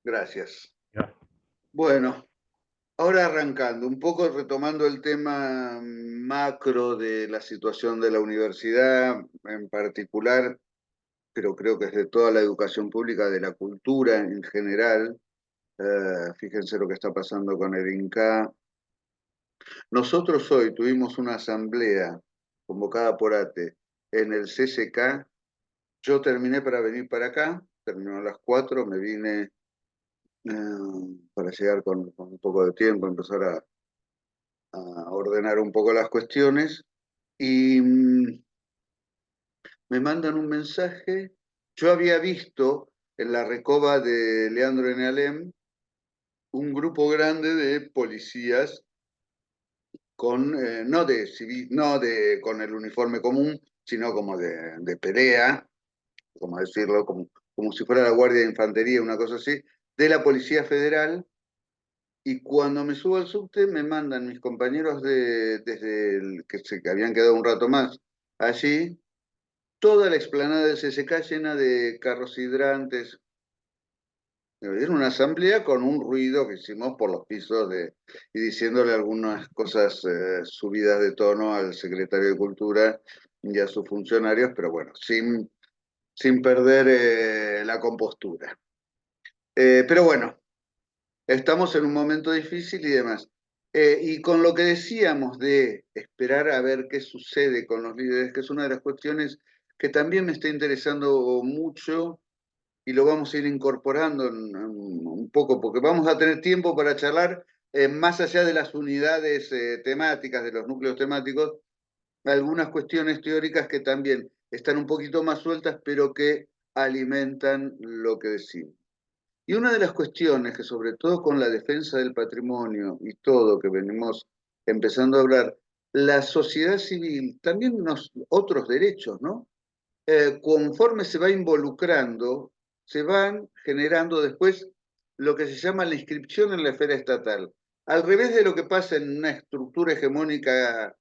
Gracias. Ya. Bueno, ahora arrancando, un poco retomando el tema macro de la situación de la universidad en particular, pero creo que es de toda la educación pública, de la cultura en general. Fíjense lo que está pasando con el INCA. Nosotros hoy tuvimos una asamblea convocada por ATE en el CCK. Yo terminé para venir para acá, terminó a las 4, me vine para llegar con un poco de tiempo, empezar a ordenar un poco las cuestiones y me mandan un mensaje. Yo había visto en la recoba de Leandro N. Alem un grupo grande de policías con, no de civil, no de, con el uniforme común, sino como de pelea, como decirlo, como si fuera la Guardia de Infantería, una cosa así, de la Policía Federal. Y cuando me subo al subte, me mandan mis compañeros desde que habían quedado un rato más allí, toda la explanada del CCK llena de carros hidrantes. Era una asamblea con un ruido que hicimos por los pisos y diciéndole algunas cosas subidas de tono al secretario de Cultura y a sus funcionarios, pero bueno, sin perder la compostura. Pero bueno, estamos en un momento difícil y demás. Y con lo que decíamos de esperar a ver qué sucede con los líderes, que es una de las cuestiones que también me está interesando mucho y lo vamos a ir incorporando un poco, porque vamos a tener tiempo para charlar más allá de las unidades temáticas, de los núcleos temáticos, algunas cuestiones teóricas que también están un poquito más sueltas, pero que alimentan lo que decimos. Y una de las cuestiones que sobre todo con la defensa del patrimonio y todo que venimos empezando a hablar, la sociedad civil, también otros derechos, ¿no? Conforme se va involucrando, se van generando después lo que se llama la inscripción en la esfera estatal. Al revés de lo que pasa en una estructura hegemónica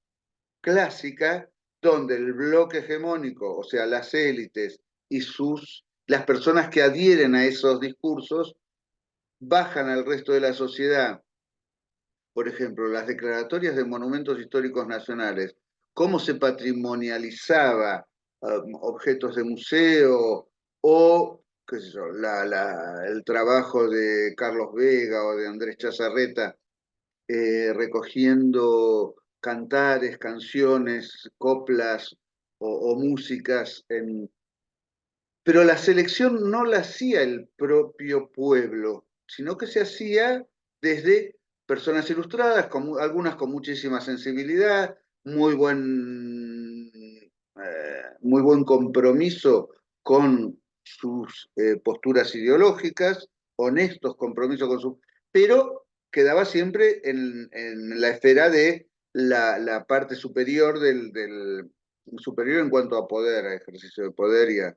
clásica, donde el bloque hegemónico, o sea, las élites y las personas que adhieren a esos discursos, bajan al resto de la sociedad. Por ejemplo, las declaratorias de monumentos históricos nacionales, cómo se patrimonializaba objetos de museo o qué sé yo, el trabajo de Carlos Vega o de Andrés Chazarreta recogiendo cantares, canciones, coplas o músicas. Pero la selección no la hacía el propio pueblo, sino que se hacía desde personas ilustradas, algunas con muchísima sensibilidad, muy buen compromiso con sus posturas ideológicas, honestos compromisos con sus... pero quedaba siempre en la esfera de la parte superior superior en cuanto a poder, a ejercicio de poder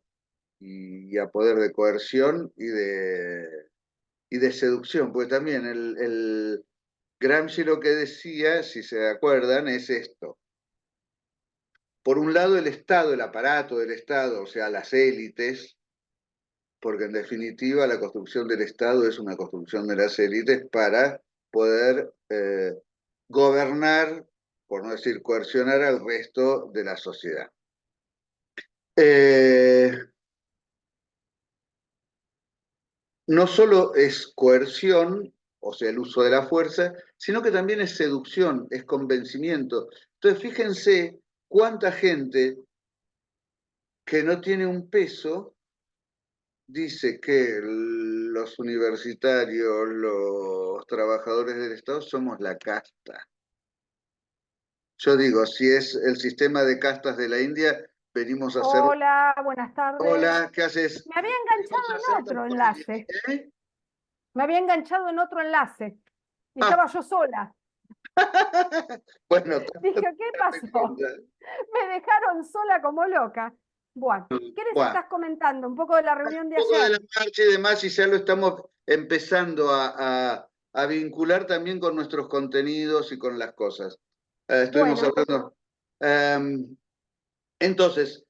y a poder de coerción y de seducción, porque también el Gramsci lo que decía, si se acuerdan, es esto. Por un lado, el Estado, el aparato del Estado, o sea, las élites, porque en definitiva la construcción del Estado es una construcción de las élites para poder gobernar, por no decir coercionar, al resto de la sociedad. No solo es coerción, o sea, el uso de la fuerza, sino que también es seducción, es convencimiento. Entonces, fíjense cuánta gente que no tiene un peso dice que los universitarios, los trabajadores del Estado somos la casta. Yo digo, si es el sistema de castas de la India, venimos a hacer... Hola, buenas tardes. Hola, ¿qué haces? Me había Venimos enganchado a en hacer otro tampoco... enlace. ¿Eh? Me había enganchado en otro enlace. Y Ah, estaba yo sola. bueno, Dije, tanto ¿qué que darte pasó? cuenta. Me dejaron sola como loca. Bueno, ¿qué les Bueno, estás comentando? Un poco de la reunión de un poco de ayer. la marcha y demás, y ya lo estamos empezando a vincular también con nuestros contenidos y con las cosas. Estuvimos Bueno, hablando. Entonces,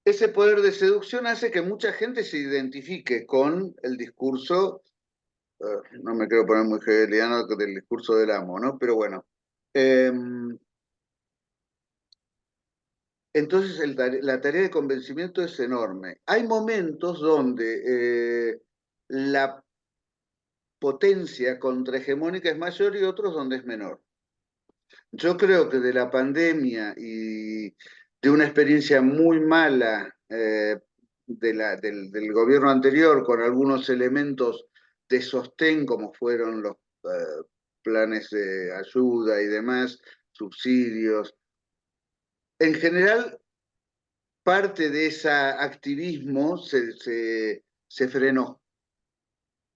ese poder de seducción hace que mucha gente se identifique con el discurso no me quiero poner muy hegeliano del discurso del amo, ¿no? Pero bueno. Entonces la tarea de convencimiento es enorme. Hay momentos donde la potencia contrahegemónica es mayor y otros donde es menor. Yo creo que de la pandemia y de una experiencia muy mala del gobierno anterior, con algunos elementos de sostén, como fueron los planes de ayuda y demás, subsidios, en general parte de ese activismo se frenó.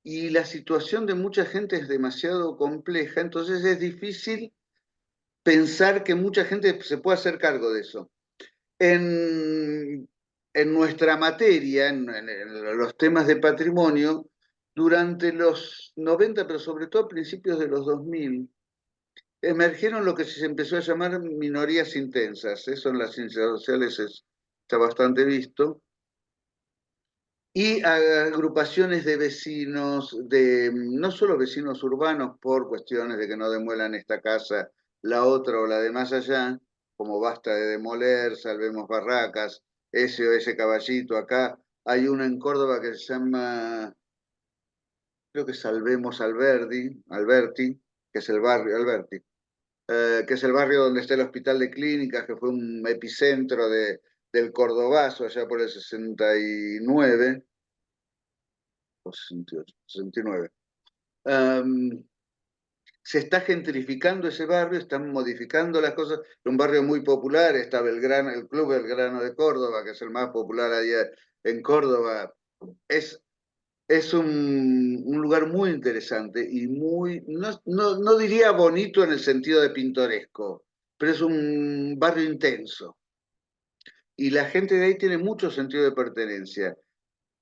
Y la situación de mucha gente es demasiado compleja, entonces es difícil pensar que mucha gente se puede hacer cargo de eso. En nuestra materia, en los temas de patrimonio, durante los 90, pero sobre todo a principios de los 2000, emergieron lo que se empezó a llamar minorías intensas. Eso en las ciencias sociales está bastante visto. Y agrupaciones de vecinos, no solo vecinos urbanos por cuestiones de que no demuelan esta casa, la otra o la de más allá, como basta de demoler, salvemos barracas, ese o ese caballito acá. Hay una en Córdoba que se llama, creo que Salvemos Alberti, que es el barrio, Alberti, que es el barrio donde está el hospital de clínicas, que fue un epicentro del Cordobazo allá por el 69 o 68, 69. Se está gentrificando ese barrio, están modificando las cosas. Es un barrio muy popular, está Belgrano, el Club Belgrano de Córdoba, que es el más popular allá en Córdoba. Es un lugar muy interesante y muy, no diría bonito en el sentido de pintoresco, pero es un barrio intenso. Y la gente de ahí tiene mucho sentido de pertenencia.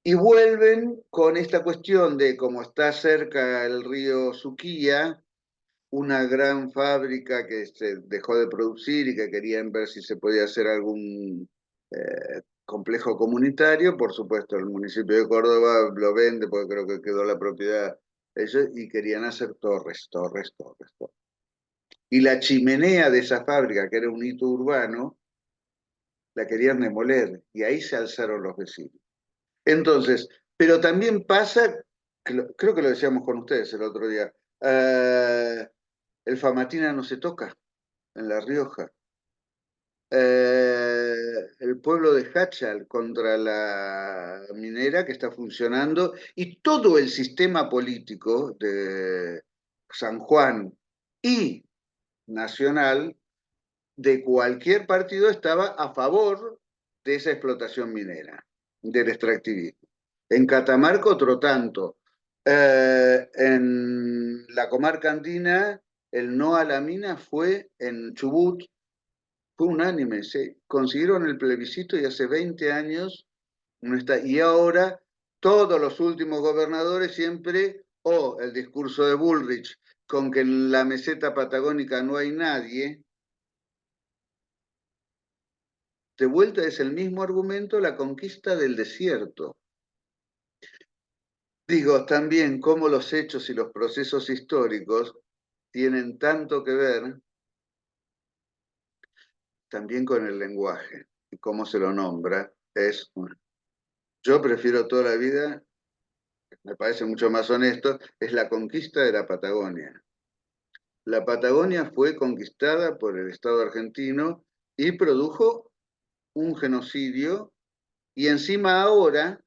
Y vuelven con esta cuestión de cómo está cerca el río Suquía, una gran fábrica que se dejó de producir y que querían ver si se podía hacer algún complejo comunitario. Por supuesto, el municipio de Córdoba lo vende porque creo que quedó la propiedad ellos y querían hacer torres. Y la chimenea de esa fábrica, que era un hito urbano, la querían demoler y ahí se alzaron los vecinos. Entonces, pero también pasa, creo que lo decíamos con ustedes el otro día, el Famatina no se toca en La Rioja. El pueblo de Hachal contra la minera que está funcionando y todo el sistema político de San Juan y nacional de cualquier partido estaba a favor de esa explotación minera, del extractivismo. En Catamarca otro tanto. En la comarca andina, el no a la mina fue en Chubut, fue unánime. Se consiguieron el plebiscito y hace 20 años no está. Y ahora todos los últimos gobernadores siempre, o el discurso de Bullrich, con que en la meseta patagónica no hay nadie, de vuelta es el mismo argumento, la conquista del desierto. Digo, también cómo los hechos y los procesos históricos tienen tanto que ver también con el lenguaje y cómo se lo nombra. Yo prefiero toda la vida, me parece mucho más honesto, es la conquista de la Patagonia. La Patagonia fue conquistada por el Estado argentino y produjo un genocidio y encima ahora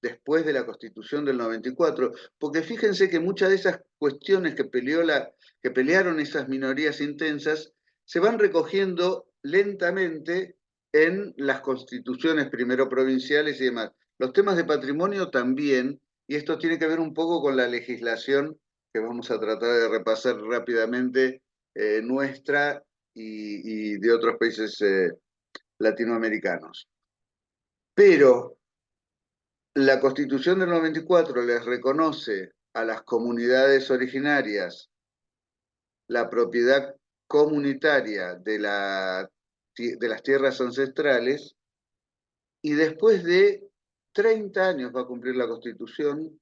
después de la Constitución del 94, porque fíjense que muchas de esas cuestiones que pelearon esas minorías intensas se van recogiendo lentamente en las constituciones primero provinciales y demás. Los temas de patrimonio también, y esto tiene que ver un poco con la legislación que vamos a tratar de repasar rápidamente, nuestra y de otros países latinoamericanos. Pero la Constitución del 94 les reconoce a las comunidades originarias la propiedad comunitaria de las tierras ancestrales y después de 30 años va a cumplir la Constitución,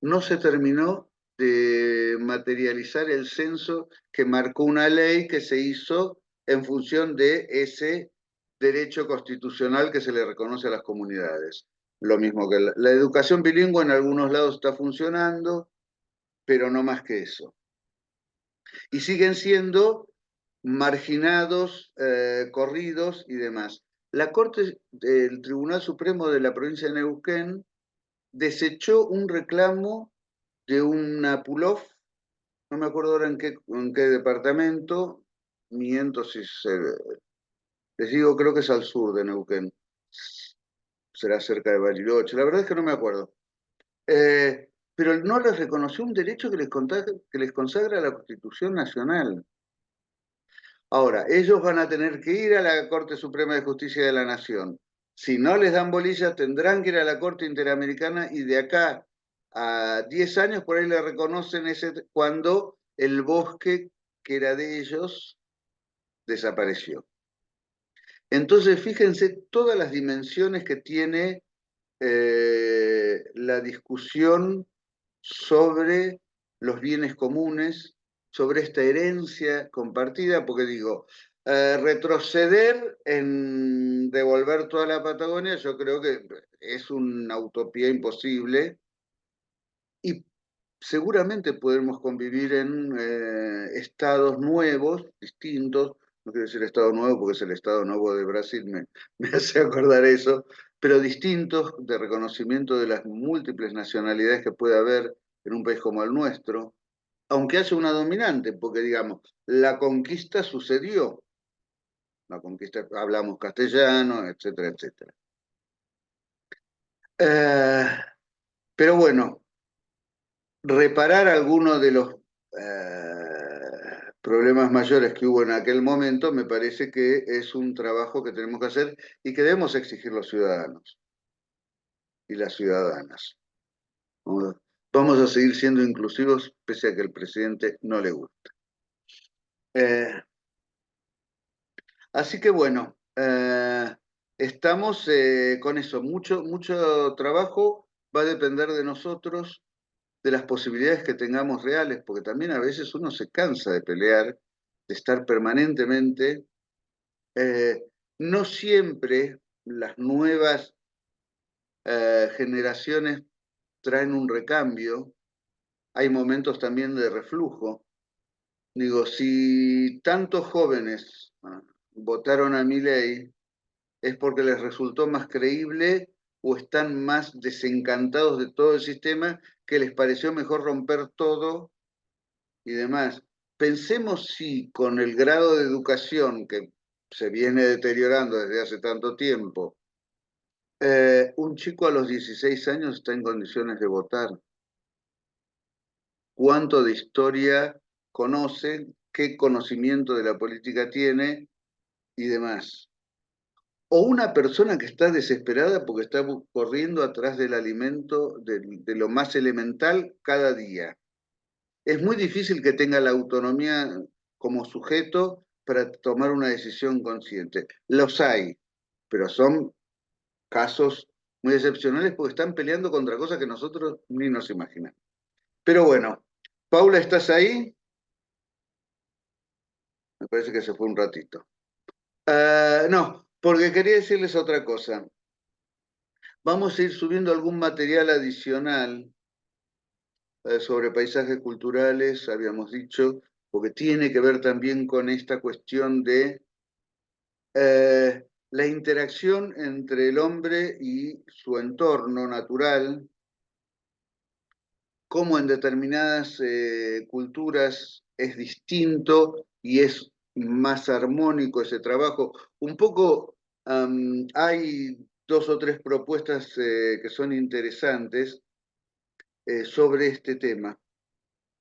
no se terminó de materializar el censo que marcó una ley que se hizo en función de ese derecho constitucional que se le reconoce a las comunidades. Lo mismo que la educación bilingüe en algunos lados está funcionando, pero no más que eso. Y siguen siendo marginados, corridos y demás. La Corte, el Tribunal Supremo de la provincia de Neuquén, desechó un reclamo de una PULOF, no me acuerdo ahora en qué departamento, miento si les digo, creo que es al sur de Neuquén, será cerca de Bariloche, la verdad es que no me acuerdo. Pero no les reconoció un derecho que les consagra la Constitución Nacional. Ahora, ellos van a tener que ir a la Corte Suprema de Justicia de la Nación. Si no les dan bolilla, tendrán que ir a la Corte Interamericana y de acá a 10 años por ahí le reconocen cuando el bosque que era de ellos desapareció. Entonces, fíjense todas las dimensiones que tiene la discusión sobre los bienes comunes, sobre esta herencia compartida, porque digo, retroceder en devolver toda la Patagonia, yo creo que es una utopía imposible y seguramente podemos convivir en estados nuevos, distintos, no quiero decir estado nuevo porque es el estado nuevo de Brasil, me hace acordar eso, pero distintos de reconocimiento de las múltiples nacionalidades que puede haber en un país como el nuestro, aunque haya una dominante, porque digamos, la conquista sucedió, la conquista, hablamos castellano, etcétera, etcétera. Eh, pero bueno, reparar algunos de los problemas mayores que hubo en aquel momento, me parece que es un trabajo que tenemos que hacer y que debemos exigir los ciudadanos y las ciudadanas. Vamos a seguir siendo inclusivos pese a que el presidente no le guste. Así que bueno, estamos con eso. Mucho trabajo va a depender de nosotros, de las posibilidades que tengamos reales, porque también a veces uno se cansa de pelear, de estar permanentemente. Eh, no siempre las nuevas generaciones traen un recambio, hay momentos también de reflujo. Digo, si tantos jóvenes votaron a Milei, es porque les resultó más creíble o están más desencantados de todo el sistema que les pareció mejor romper todo y demás. Pensemos si con el grado de educación que se viene deteriorando desde hace tanto tiempo, un chico a los 16 años está en condiciones de votar. ¿Cuánto de historia conoce? ¿Qué conocimiento de la política tiene? Y demás. O una persona que está desesperada porque está corriendo atrás del alimento, de lo más elemental cada día. Es muy difícil que tenga la autonomía como sujeto para tomar una decisión consciente. Los hay, pero son casos muy excepcionales porque están peleando contra cosas que nosotros ni nos imaginamos. Pero bueno, Paula, ¿estás ahí? Me parece que se fue un ratito. No, porque quería decirles otra cosa. Vamos a ir subiendo algún material adicional sobre paisajes culturales, habíamos dicho, porque tiene que ver también con esta cuestión de la interacción entre el hombre y su entorno natural, cómo en determinadas culturas es distinto y es más armónico ese trabajo. Un poco hay dos o tres propuestas que son interesantes sobre este tema.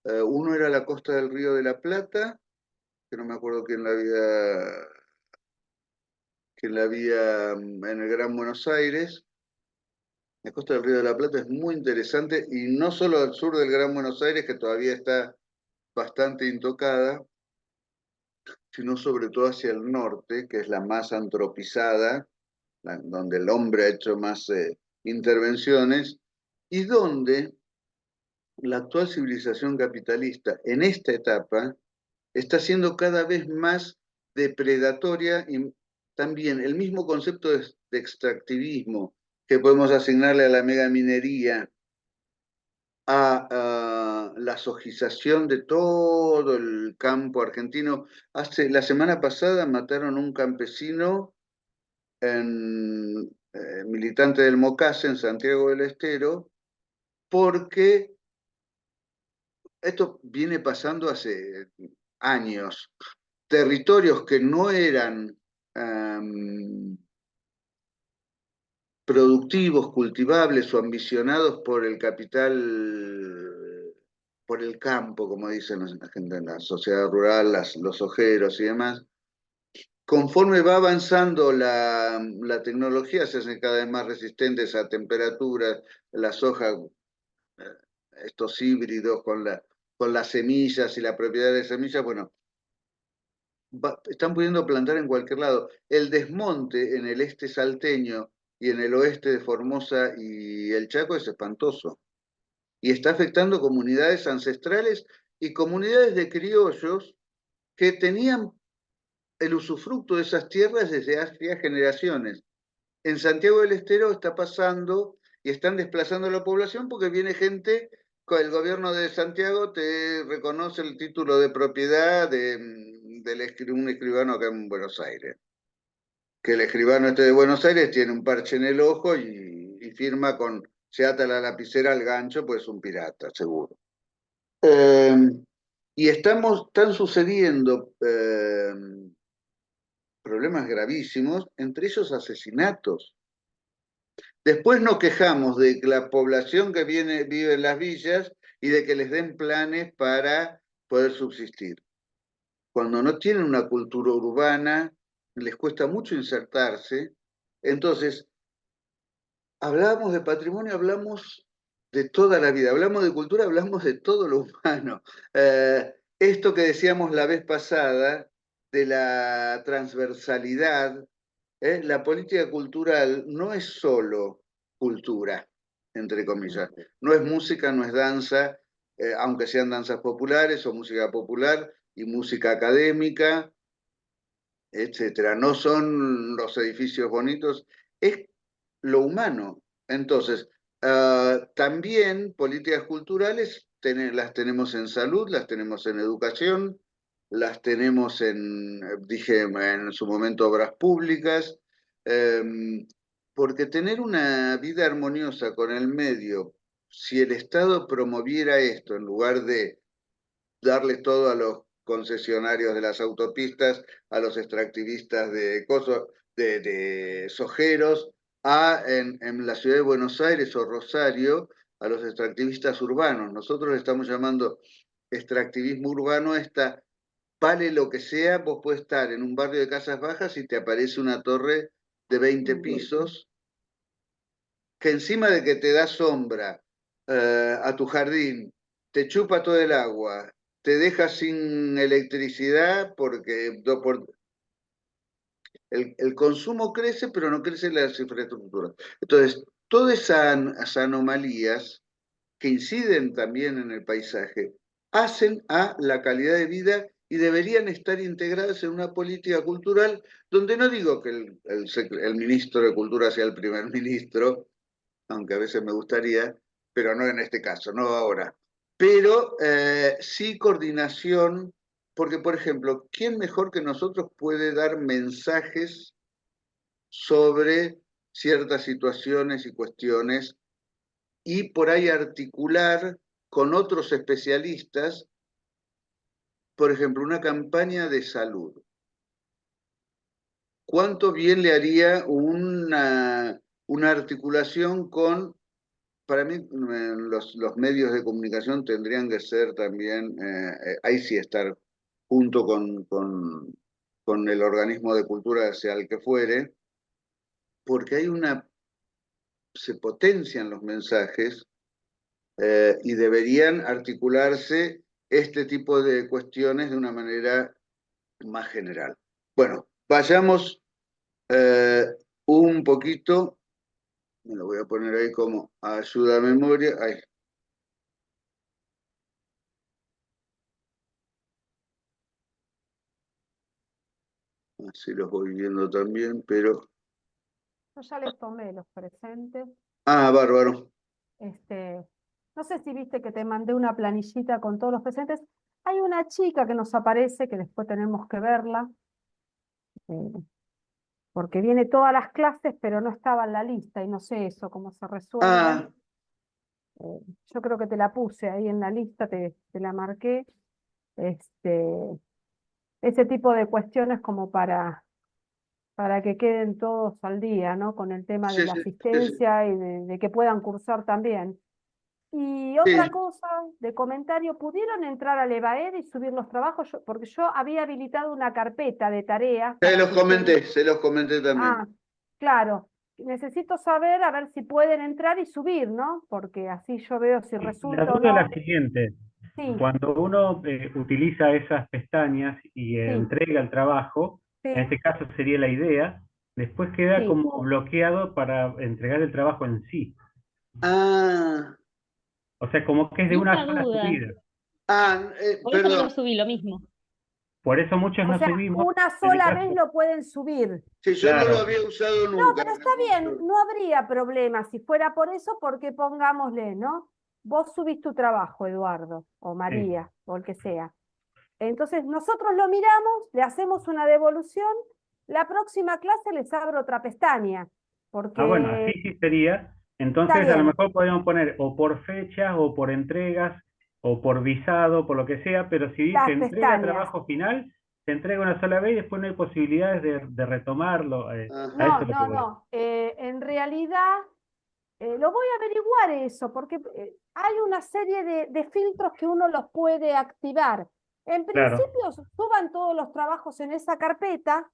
Uno era la costa del Río de la Plata, que no me acuerdo quién la había en el Gran Buenos Aires. La costa del Río de la Plata es muy interesante y no solo al sur del Gran Buenos Aires, que todavía está bastante intocada, sino sobre todo hacia el norte, que es la más antropizada, donde el hombre ha hecho más intervenciones, y donde la actual civilización capitalista en esta etapa está siendo cada vez más depredatoria y también el mismo concepto de extractivismo que podemos asignarle a la megaminería, a la sojización de todo el campo argentino. La semana pasada mataron a un campesino militante del MOCASE en Santiago del Estero, porque esto viene pasando hace años. Territorios que no eran productivos, cultivables o ambicionados por el capital, por el campo, como dicen la gente en la sociedad rural, los ojeros y demás. Conforme va avanzando la tecnología, se hacen cada vez más resistentes a temperaturas, la soja, estos híbridos con las semillas y la propiedad de semillas, bueno, están pudiendo plantar en cualquier lado. El desmonte en el este salteño y en el oeste de Formosa y el Chaco es espantoso. Y está afectando comunidades ancestrales y comunidades de criollos que tenían el usufructo de esas tierras desde hace generaciones. En Santiago del Estero está pasando y están desplazando a la población porque viene gente, el gobierno de Santiago te reconoce el título de propiedad de un escribano acá en Buenos Aires. Que el escribano este de Buenos Aires tiene un parche en el ojo y firma se ata la lapicera al gancho, pues es un pirata, seguro. Eh, y están sucediendo problemas gravísimos, entre ellos asesinatos. Después nos quejamos de la población que vive en las villas y de que les den planes para poder subsistir. Cuando no tienen una cultura urbana, les cuesta mucho insertarse. Entonces, hablamos de patrimonio, hablamos de toda la vida, hablamos de cultura, hablamos de todo lo humano. Esto que decíamos la vez pasada, de la transversalidad, la política cultural no es solo cultura, entre comillas. No es música, no es danza, aunque sean danzas populares o música popular y música académica, etcétera. No son los edificios bonitos, es lo humano. Entonces, también políticas culturales las tenemos en salud, las tenemos en educación, las tenemos dije en su momento, obras públicas, porque tener una vida armoniosa con el medio, si el Estado promoviera esto en lugar de darle todo a los concesionarios de las autopistas, a los extractivistas de sojeros, en la ciudad de Buenos Aires o Rosario, a los extractivistas urbanos. Nosotros le estamos llamando extractivismo urbano vale lo que sea, vos puedes estar en un barrio de casas bajas y te aparece una torre de 20 pisos que encima de que te da sombra a tu jardín, te chupa todo el agua, te deja sin electricidad porque el consumo crece, pero no crecen las infraestructuras. Entonces, todas esas anomalías que inciden también en el paisaje hacen a la calidad de vida y deberían estar integradas en una política cultural donde no digo que el ministro de Cultura sea el primer ministro, aunque a veces me gustaría, pero no en este caso, no ahora. Pero sí coordinación, porque por ejemplo, ¿quién mejor que nosotros puede dar mensajes sobre ciertas situaciones y cuestiones y por ahí articular con otros especialistas, por ejemplo, una campaña de salud? ¿Cuánto bien le haría una articulación con para mí los medios de comunicación tendrían que ser también, ahí sí estar junto con el organismo de cultura, sea el que fuere, porque se potencian los mensajes y deberían articularse este tipo de cuestiones de una manera más general. Bueno, vayamos eh, un poquito, me lo voy a poner ahí como ayuda a memoria, ahí. Así los voy viendo también, pero... Yo ya les tomé los presentes. Ah, bárbaro. No sé si viste que te mandé una planillita con todos los presentes. Hay una chica que nos aparece, que después tenemos que verla, eh, porque viene todas las clases, pero no estaba en la lista y no sé eso, cómo se resuelve. Ah, Yo creo que te la puse ahí en la lista, te la marqué. Ese tipo de cuestiones como para que queden todos al día, ¿no? Con el tema de sí, la sí, sí, sí. asistencia y de que puedan cursar también. Y Sí, otra cosa de comentario, ¿pudieron entrar al EVAED y subir los trabajos? Porque yo había habilitado una carpeta de tareas para que ustedes... se los comenté también. Ah, claro. Necesito saber a ver si pueden entrar y subir, ¿no? Porque así yo veo si La resulta o duda es la no. siguiente. Sí, Cuando uno utiliza esas pestañas y sí, entrega el trabajo, en sí, este caso sería la idea, después queda sí. como bloqueado para entregar el trabajo en sí. Ah, O sea, como que es de una Mucha sola duda. subida. Por eso no perdón. lo subí, lo mismo. Por eso muchos O no sea, subimos. una En mi sola vez caso, lo pueden subir. Sí, yo no lo claro, había usado No, nunca. pero está bien, no habría problema si fuera por eso, porque pongámosle, ¿no? Vos subís tu trabajo, Eduardo, o sí. María, o el que sea. Entonces nosotros lo miramos, le hacemos una devolución, la próxima clase les abro otra pestaña, Ah, bueno, así porque sí sería. está Entonces, a lo bien, mejor podríamos poner o por fechas, o por entregas, o por visado, por lo que sea, pero si dice las entrega pestañas. trabajo final, se entrega una sola vez y después no hay posibilidades de retomarlo. A Ajá. eso No, es lo que no, voy. no. En realidad, lo voy a averiguar eso, porque hay una serie de filtros que uno los puede activar. En Claro, principio, suban todos los trabajos en esa carpeta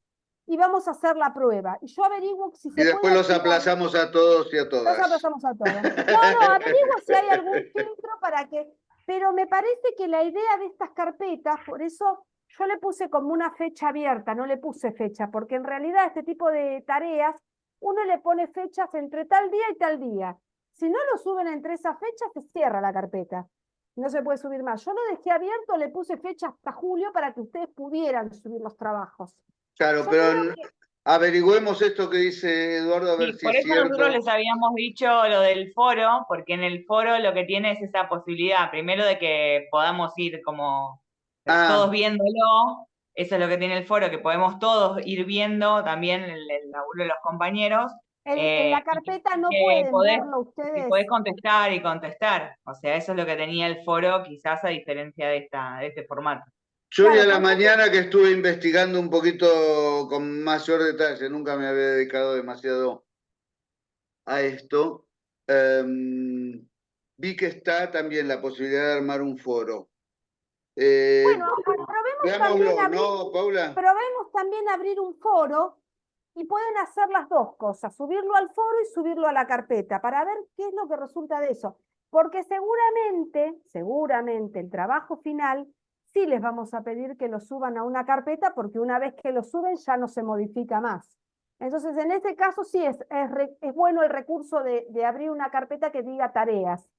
y vamos a hacer la prueba. Y yo averiguo si Y se puede después los activar. aplazamos a todos y a Los todas. aplazamos a todos. No, no, averiguo si hay algún filtro para que... Pero me parece que la idea de estas carpetas, por eso yo le puse como una fecha abierta, no le puse fecha, porque en realidad este tipo de tareas, uno le pone fechas entre tal día y tal día. Si no lo suben entre esas fechas, se cierra la carpeta. No se puede subir más. Yo lo dejé abierto, le puse fecha hasta julio para que ustedes pudieran subir los trabajos. Claro, Yo pero creo que... averigüemos esto que dice Eduardo a ver Sí, si por es eso nosotros cierto. les habíamos dicho lo del foro, porque en el foro lo que tiene es esa posibilidad, primero de que podamos ir como todos Ah, viéndolo, eso es lo que tiene el foro, que podemos todos ir viendo también el laburo de los compañeros, En la y carpeta no que pueden podés, verlo que ustedes. podés contestar y contestar. O sea, eso es lo que tenía el foro, quizás a diferencia de este formato. yo hoy a Claro, la porque mañana que estuve investigando un poquito con mayor detalle, nunca me había dedicado demasiado a esto, vi que está también la posibilidad de armar un foro. bueno, Eh, también veámoslo, ¿no, Paula? probemos también abrir un foro y pueden hacer las dos cosas, subirlo al foro y subirlo a la carpeta para ver qué es lo que resulta de eso. Porque seguramente el trabajo final sí les vamos a pedir que lo suban a una carpeta porque una vez que lo suben ya no se modifica más. Entonces, en este caso sí es bueno el recurso de abrir una carpeta que diga tareas.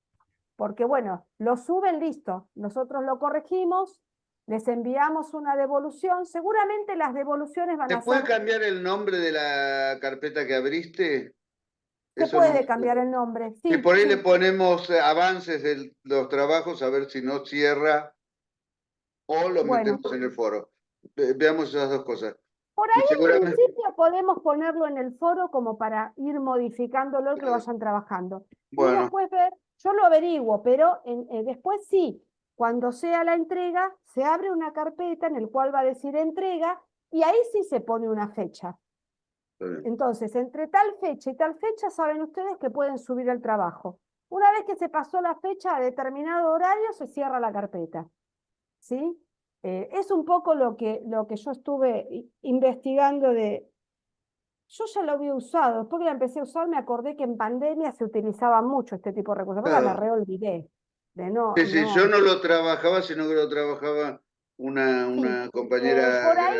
Porque bueno, lo suben, listo, nosotros lo corregimos, les enviamos una devolución, seguramente las devoluciones van ¿Se a puede ser, cambiar el nombre de la carpeta que abriste? se Eso no puede sé. cambiar el nombre, Y sí, por ahí le sí, ponemos avances de los trabajos a ver si no cierra o lo bueno, metemos en el foro. Veamos esas dos cosas. por Y ahí en seguramente, principio podemos ponerlo en el foro como para ir modificándolo y que lo vayan trabajando. Y bueno, después ver, yo lo averiguo, pero después sí, cuando sea la entrega, se abre una carpeta en el cual va a decir entrega y ahí sí se pone una fecha. está bien. Entonces, entre tal fecha y tal fecha, saben ustedes que pueden subir el trabajo. Una vez que se pasó la fecha a determinado horario, se cierra la carpeta. ¿Sí? Es un poco lo que yo estuve investigando de... Yo ya lo había usado, después que la empecé a usar me acordé que en pandemia se utilizaba mucho este tipo de recursos, porque me Claro. reolvidé de no, Sí, sí, yo no, no lo trabajaba, sino que lo trabajaba sí. una compañera. Por ahí,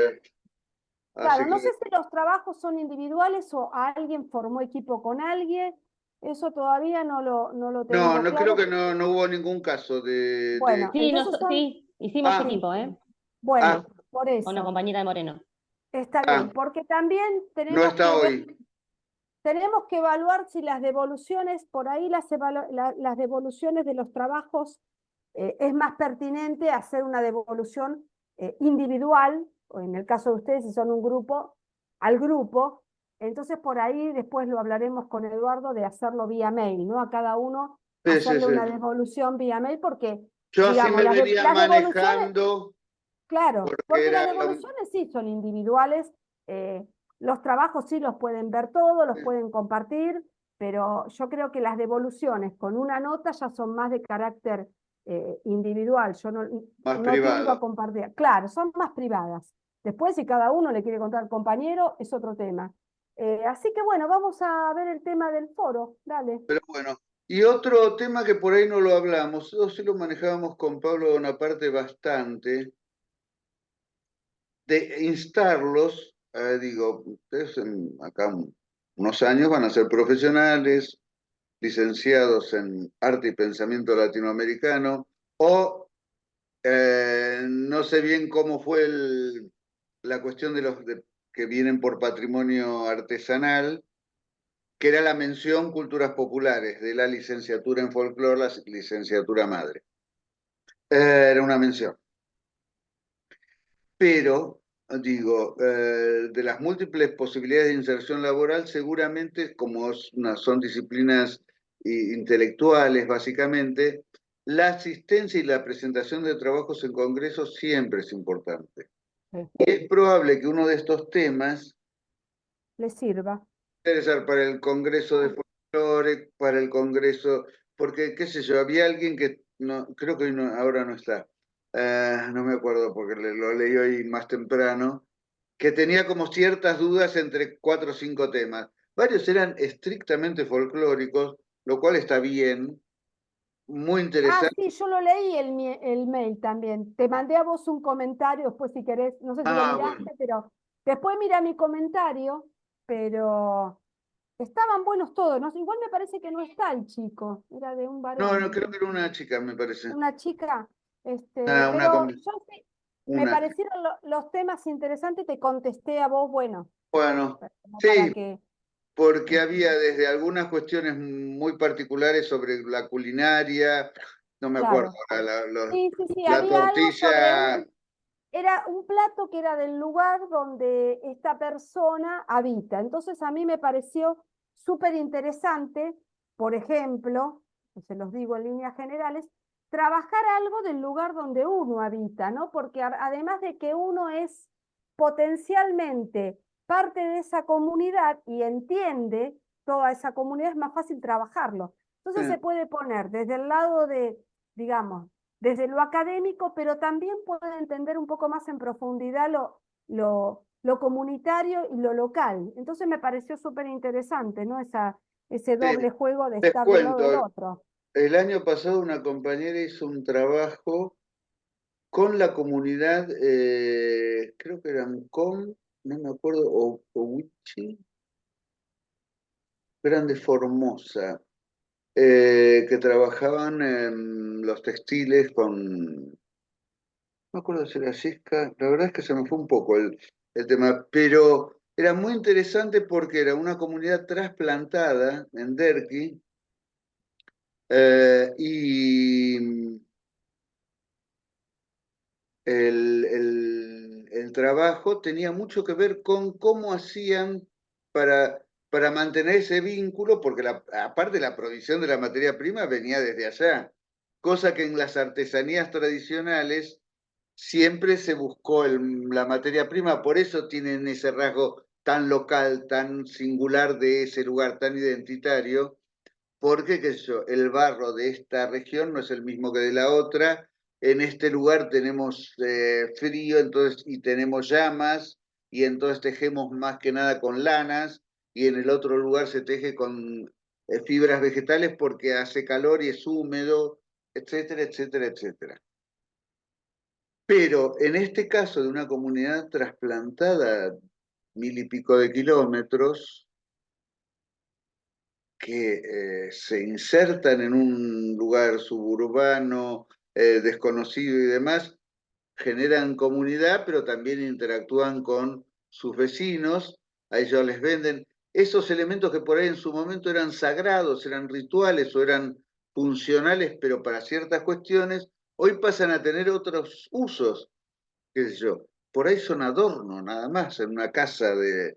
Así claro, no sé que, si los trabajos son individuales o alguien formó equipo con alguien, eso todavía no lo no, tengo no creo claro. que no hubo ningún caso de... Bueno, Sí, entonces son, sí, hicimos Ah, sí, equipo, ¿eh? ah, bueno, por Con una eso. compañera de Moreno. Está Ah, bien, porque también no está hoy. tenemos que evaluar si las devoluciones, por ahí las devoluciones de los trabajos, es más pertinente hacer una devolución individual, o en el caso de ustedes, si son un grupo, al grupo. Entonces por ahí después lo hablaremos con Eduardo de hacerlo vía mail, ¿no? A cada uno Sí, sí, hacerle sí. una devolución vía mail, porque, Yo así digamos, me venía las devoluciones, manejando, claro, porque porque las era devoluciones sí son individuales, los trabajos sí los pueden ver todos, los pueden compartir, pero yo creo que las devoluciones con una nota ya son más de carácter individual, yo más no tiendo a privado. compartir, claro, son más privadas. Después, si cada uno le quiere contar al compañero, es otro tema. Así que bueno, vamos a ver el tema del foro, dale. Pero bueno, y otro tema que por ahí no lo hablamos, nosotros sí lo manejábamos con Pablo Bonaparte bastante, de instarlos, digo, ustedes acá unos años van a ser profesionales, licenciados en arte y pensamiento latinoamericano, o no sé bien cómo fue la cuestión de los que vienen por patrimonio artesanal, que era la mención culturas populares de la licenciatura en folclore, la licenciatura madre. Era una mención. Pero, digo, de las múltiples posibilidades de inserción laboral, seguramente, como son disciplinas intelectuales, básicamente, la asistencia y la presentación de trabajos en congresos siempre es importante. Sí, Y es probable que uno de estos temas les sirva. interesar para el Congreso de Folclore, para el Congreso, porque, qué sé yo, había alguien que, no, creo que ahora no está, no me acuerdo porque lo leí hoy más temprano, que tenía como ciertas dudas entre 4 o 5 temas. Varios eran estrictamente folclóricos, lo cual está bien, muy Ah, interesante. sí, yo lo leí el mail también. Te mandé a vos un comentario, después si querés, no sé si lo Ah, bueno. miraste, pero después mira mi comentario, pero estaban buenos todos, ¿no? Igual me parece que no está el chico, era de un No, varón, no, creo que era una chica, me parece. una chica, Una, pero yo sí, me una. parecieron los temas interesantes, te contesté a vos, bueno, Bueno, como para sí, que, porque este, había desde algunas cuestiones muy particulares sobre la culinaria, no me acuerdo claro. ahora, Sí, sí, sí, la había algo sobre tortilla, era un plato que era del lugar donde esta persona habita. Entonces a mí me pareció súper interesante, por ejemplo, se los digo en líneas generales, trabajar algo del lugar donde uno habita, ¿no? Porque además de que uno es potencialmente parte de esa comunidad y entiende toda esa comunidad, es más fácil trabajarlo. Entonces se puede poner desde el lado de, digamos, desde lo académico, pero también puede entender un poco más en profundidad lo comunitario y lo local. Entonces me pareció súper interesante, ¿no? Ese doble juego de les estar del lado del cuento, otro. el año pasado una compañera hizo un trabajo con la comunidad, creo que eran no me acuerdo, o Wichi, eran de Formosa, que trabajaban en los textiles con, no me acuerdo si era Yesca, la verdad es que se me fue un poco el tema, pero era muy interesante porque era una comunidad trasplantada en Derqui, y el trabajo tenía mucho que ver con cómo hacían para mantener ese vínculo, porque aparte la provisión de la materia prima venía desde allá, cosa que en las artesanías tradicionales siempre se buscó la materia prima, por eso tienen ese rasgo tan local, tan singular de ese lugar, tan identitario, porque, qué sé yo, el barro de esta región no es el mismo que de la otra. En este lugar tenemos frío, entonces, y tenemos llamas, y entonces tejemos más que nada con lanas, y en el otro lugar se teje con fibras vegetales porque hace calor y es húmedo, etcétera, etcétera, etcétera. Pero en este caso de una comunidad trasplantada 1000 y pico de kilómetros, que se insertan en un lugar suburbano, desconocido y demás, generan comunidad, pero también interactúan con sus vecinos, a ellos les venden esos elementos que por ahí en su momento eran sagrados, eran rituales o eran funcionales, pero para ciertas cuestiones, hoy pasan a tener otros usos, qué sé yo. Por ahí son adorno nada más en una casa de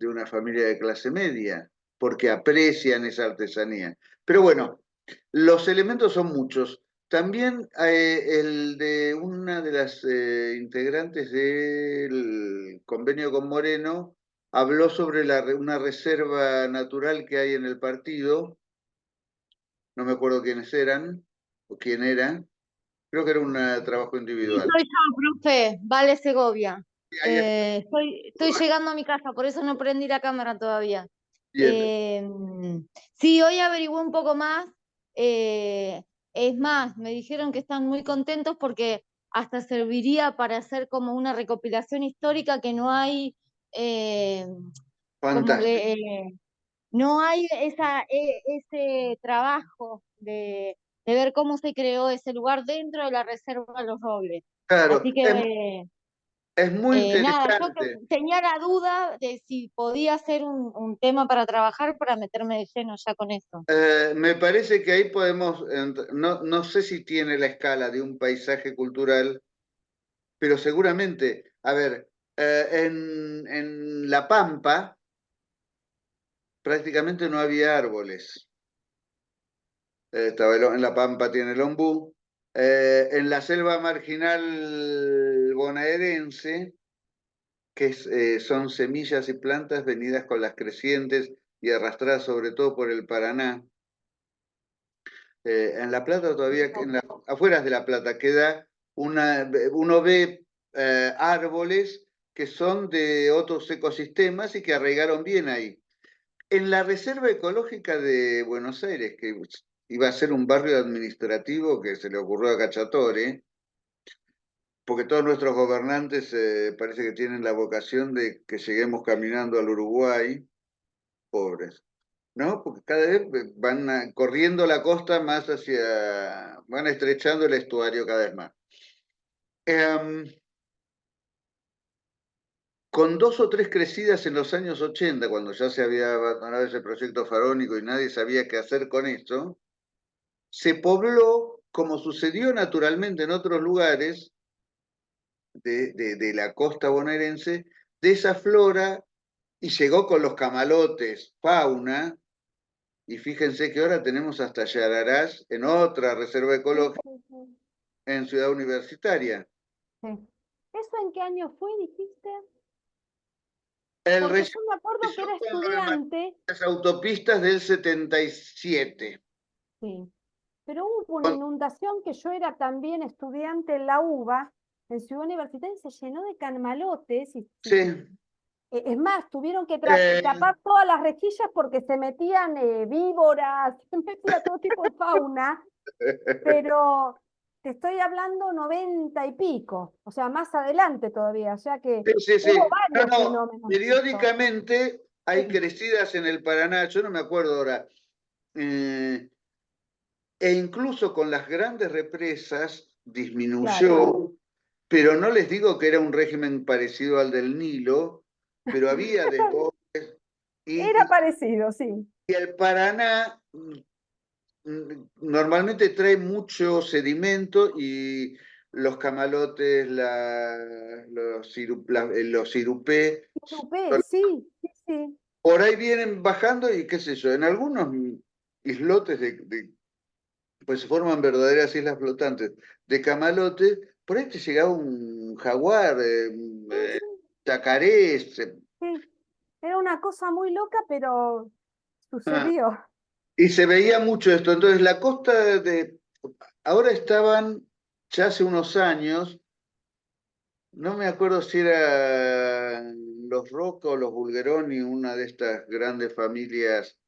una familia de clase media, porque aprecian esa artesanía. Pero bueno, los elementos son muchos. También el de una de las integrantes del convenio con Moreno habló sobre una reserva natural que hay en el partido. No me acuerdo quiénes eran o quién era. Creo que era un trabajo individual. Soy yo, profe, Vale Segovia. Ahí está. Estoy llegando a mi casa, por eso no prendí la cámara todavía. Bien. Sí, hoy averigué un poco más. Es más, me dijeron que están muy contentos porque hasta serviría para hacer como una recopilación histórica que no hay, como Fantástico. que no hay ese trabajo de ver cómo se creó ese lugar dentro de la Reserva de los Robles. Claro, Así que es muy nada, yo interesante. tenía la duda de si podía ser un tema para trabajar para meterme de lleno ya con esto. Me parece que ahí podemos, no sé si tiene la escala de un paisaje cultural, pero seguramente, a ver, en La Pampa prácticamente no había árboles. En La Pampa tiene el ombú. En la selva marginal bonaerense, son semillas y plantas venidas con las crecientes y arrastradas sobre todo por el Paraná. En La Plata todavía, afueras de La Plata, uno ve árboles que son de otros ecosistemas y que arraigaron bien ahí. En la Reserva Ecológica de Buenos Aires, que iba a ser un barrio administrativo que se le ocurrió a Cacciatore, porque todos nuestros gobernantes parece que tienen la vocación de que lleguemos caminando al Uruguay, pobres. ¿No? Porque cada vez van corriendo la costa más van estrechando el estuario cada vez más. Con 2 o 3 crecidas en los años 80, cuando ya se había abandonado ese proyecto faraónico y nadie sabía qué hacer con eso, se pobló, como sucedió naturalmente en otros lugares de la costa bonaerense, de esa flora y llegó con los camalotes, fauna. Y fíjense que ahora tenemos hasta yararás en otra reserva ecológica Sí. en Ciudad Universitaria. Sí. ¿Eso en qué año fue, dijiste? El Porque relleno yo me acuerdo que era con estudiante, las autopistas del 77. sí, pero hubo una inundación que yo era también estudiante en la UBA, en Ciudad Universitaria, y se llenó de canmalotes. Sí. Es más, tuvieron que Eh, tapar todas las rejillas porque se metían víboras, se metía todo tipo de fauna, pero te estoy hablando 90 y pico, o sea, más adelante todavía, o sea que sí. hubo No, varios no, fenómenos de esto. periódicamente hay Sí. crecidas en el Paraná, yo no me acuerdo ahora, e incluso con las grandes represas disminuyó, Claro. pero no les digo que era un régimen parecido al del Nilo, pero había desbordes Era parecido, sí. y el Paraná normalmente trae mucho sedimento y los camalotes, los sirupé, Sí, sí. por ahí vienen bajando y qué sé yo, en algunos islotes pues se forman verdaderas islas flotantes de camalotes, por ahí te llegaba un jaguar, Sí. chacaré, Sí. Era una cosa muy loca, pero ah, sucedió. y se veía mucho esto. Entonces la costa ahora estaban, ya hace unos años, no me acuerdo si eran los Roca o los Bulgeroni, una de estas grandes familias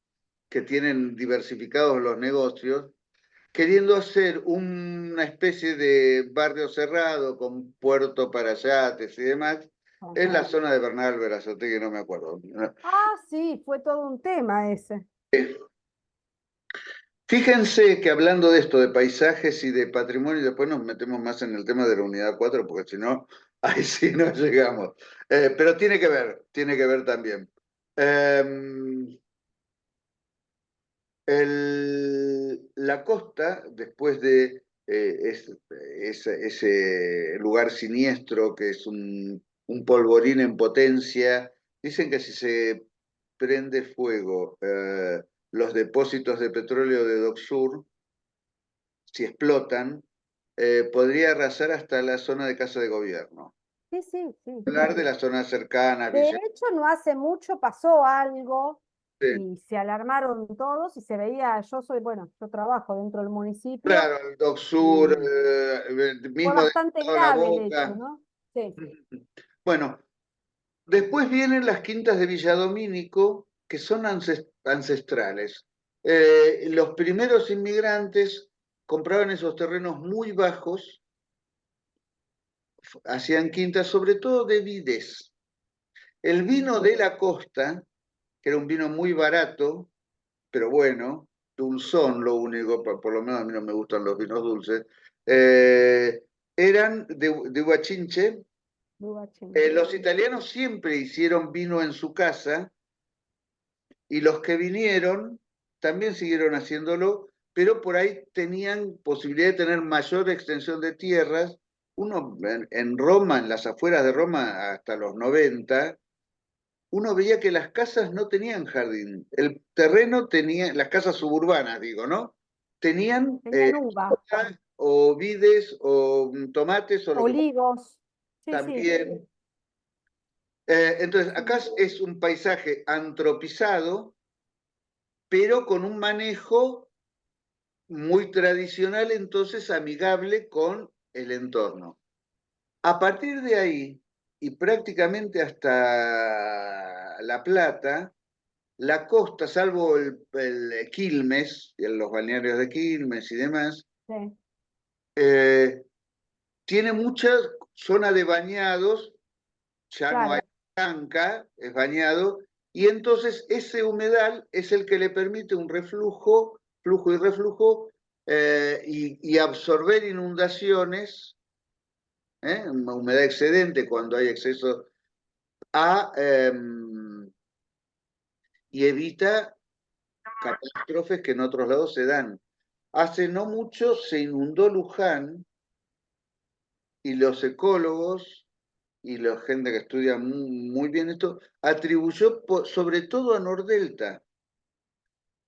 que tienen diversificados los negocios, queriendo hacer una especie de barrio cerrado con puerto para yates y demás, en la zona de Bernal Berazategui, no me acuerdo. Ah, sí, fue todo un tema ese. Fíjense que hablando de esto, de paisajes y de patrimonio, y después nos metemos más en el tema de la unidad 4, porque si no, Ahí sí no llegamos. Pero tiene que ver también. La costa, después de ese lugar siniestro que es un polvorín en potencia, dicen que si se prende fuego los depósitos de petróleo de Dock Sur, si explotan, podría arrasar hasta la zona de Casa de Gobierno. Sí, sí, sí. Hablar de la zona cercana, De Villa. hecho, no hace mucho pasó algo Sí. y se alarmaron todos y se veía, yo trabajo dentro del municipio, Claro, el Dock Sur, fue mismo bastante de la grave el hecho, Boca. ¿no? Sí, Bueno, después vienen las quintas de Villadomínico, que son ancestrales. Los primeros inmigrantes compraban esos terrenos muy bajos, hacían quintas, sobre todo de vides. El vino de la costa, que era un vino muy barato, pero bueno, dulzón lo único, por lo menos a mí no me gustan los vinos dulces, eran de Huachinche. Los italianos siempre hicieron vino en su casa y los que vinieron también siguieron haciéndolo, pero por ahí tenían posibilidad de tener mayor extensión de tierras. Uno en Roma, en las afueras de Roma, hasta los 90, uno veía que las casas no tenían jardín. El terreno tenía, las casas suburbanas, digo, ¿no? Tenían tenían uva, o vides o tomates o lo que olivos, sí, sí, también. Entonces, acá es un paisaje antropizado, pero con un manejo muy tradicional, entonces amigable con el entorno. A partir de ahí, y prácticamente hasta La Plata, la costa, salvo el Quilmes, los balnearios de Quilmes y demás, sí, tiene mucha zona de bañados, ya no hay claro. canca, es bañado, y entonces ese humedal es el que le permite un reflujo, flujo y reflujo, y absorber inundaciones, una humedad excedente cuando hay exceso, a, y evita catástrofes que en otros lados se dan. Hace no mucho se inundó Luján y los ecólogos y la gente que estudia muy bien esto atribuyó sobre todo a Nordelta.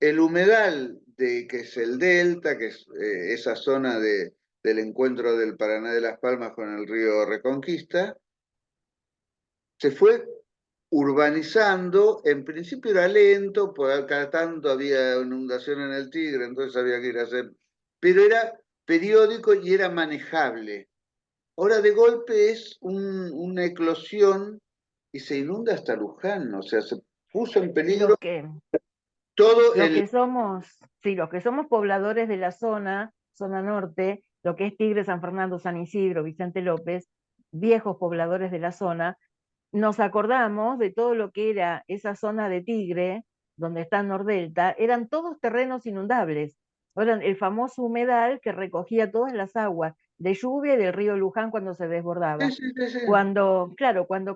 El humedal, que es el delta, que es esa zona del encuentro del Paraná de las Palmas con el río Reconquista, se fue urbanizando. En principio era lento, porque cada tanto había inundación en el Tigre, entonces había que ir a hacer, pero era periódico y era manejable. Ahora de golpe es una eclosión y se inunda hasta Luján, o sea, se puso en peligro Los que, todo los que somos, sí, los que somos pobladores de la zona norte, lo que es Tigre, San Fernando, San Isidro, Vicente López, viejos pobladores de la zona, nos acordamos de todo lo que era esa zona de Tigre, donde está Nordelta, eran todos terrenos inundables. Eran el famoso humedal que recogía todas las aguas de lluvia y del río Luján cuando se desbordaba. Sí, sí, sí. Cuando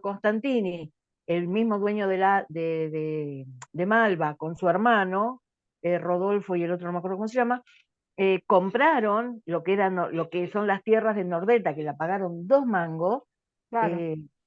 Constantini, el mismo dueño de Malva, con su hermano, Rodolfo y el otro no me acuerdo cómo se llama, compraron lo que son las tierras de Nordelta, que la pagaron 2 mangos. Claro.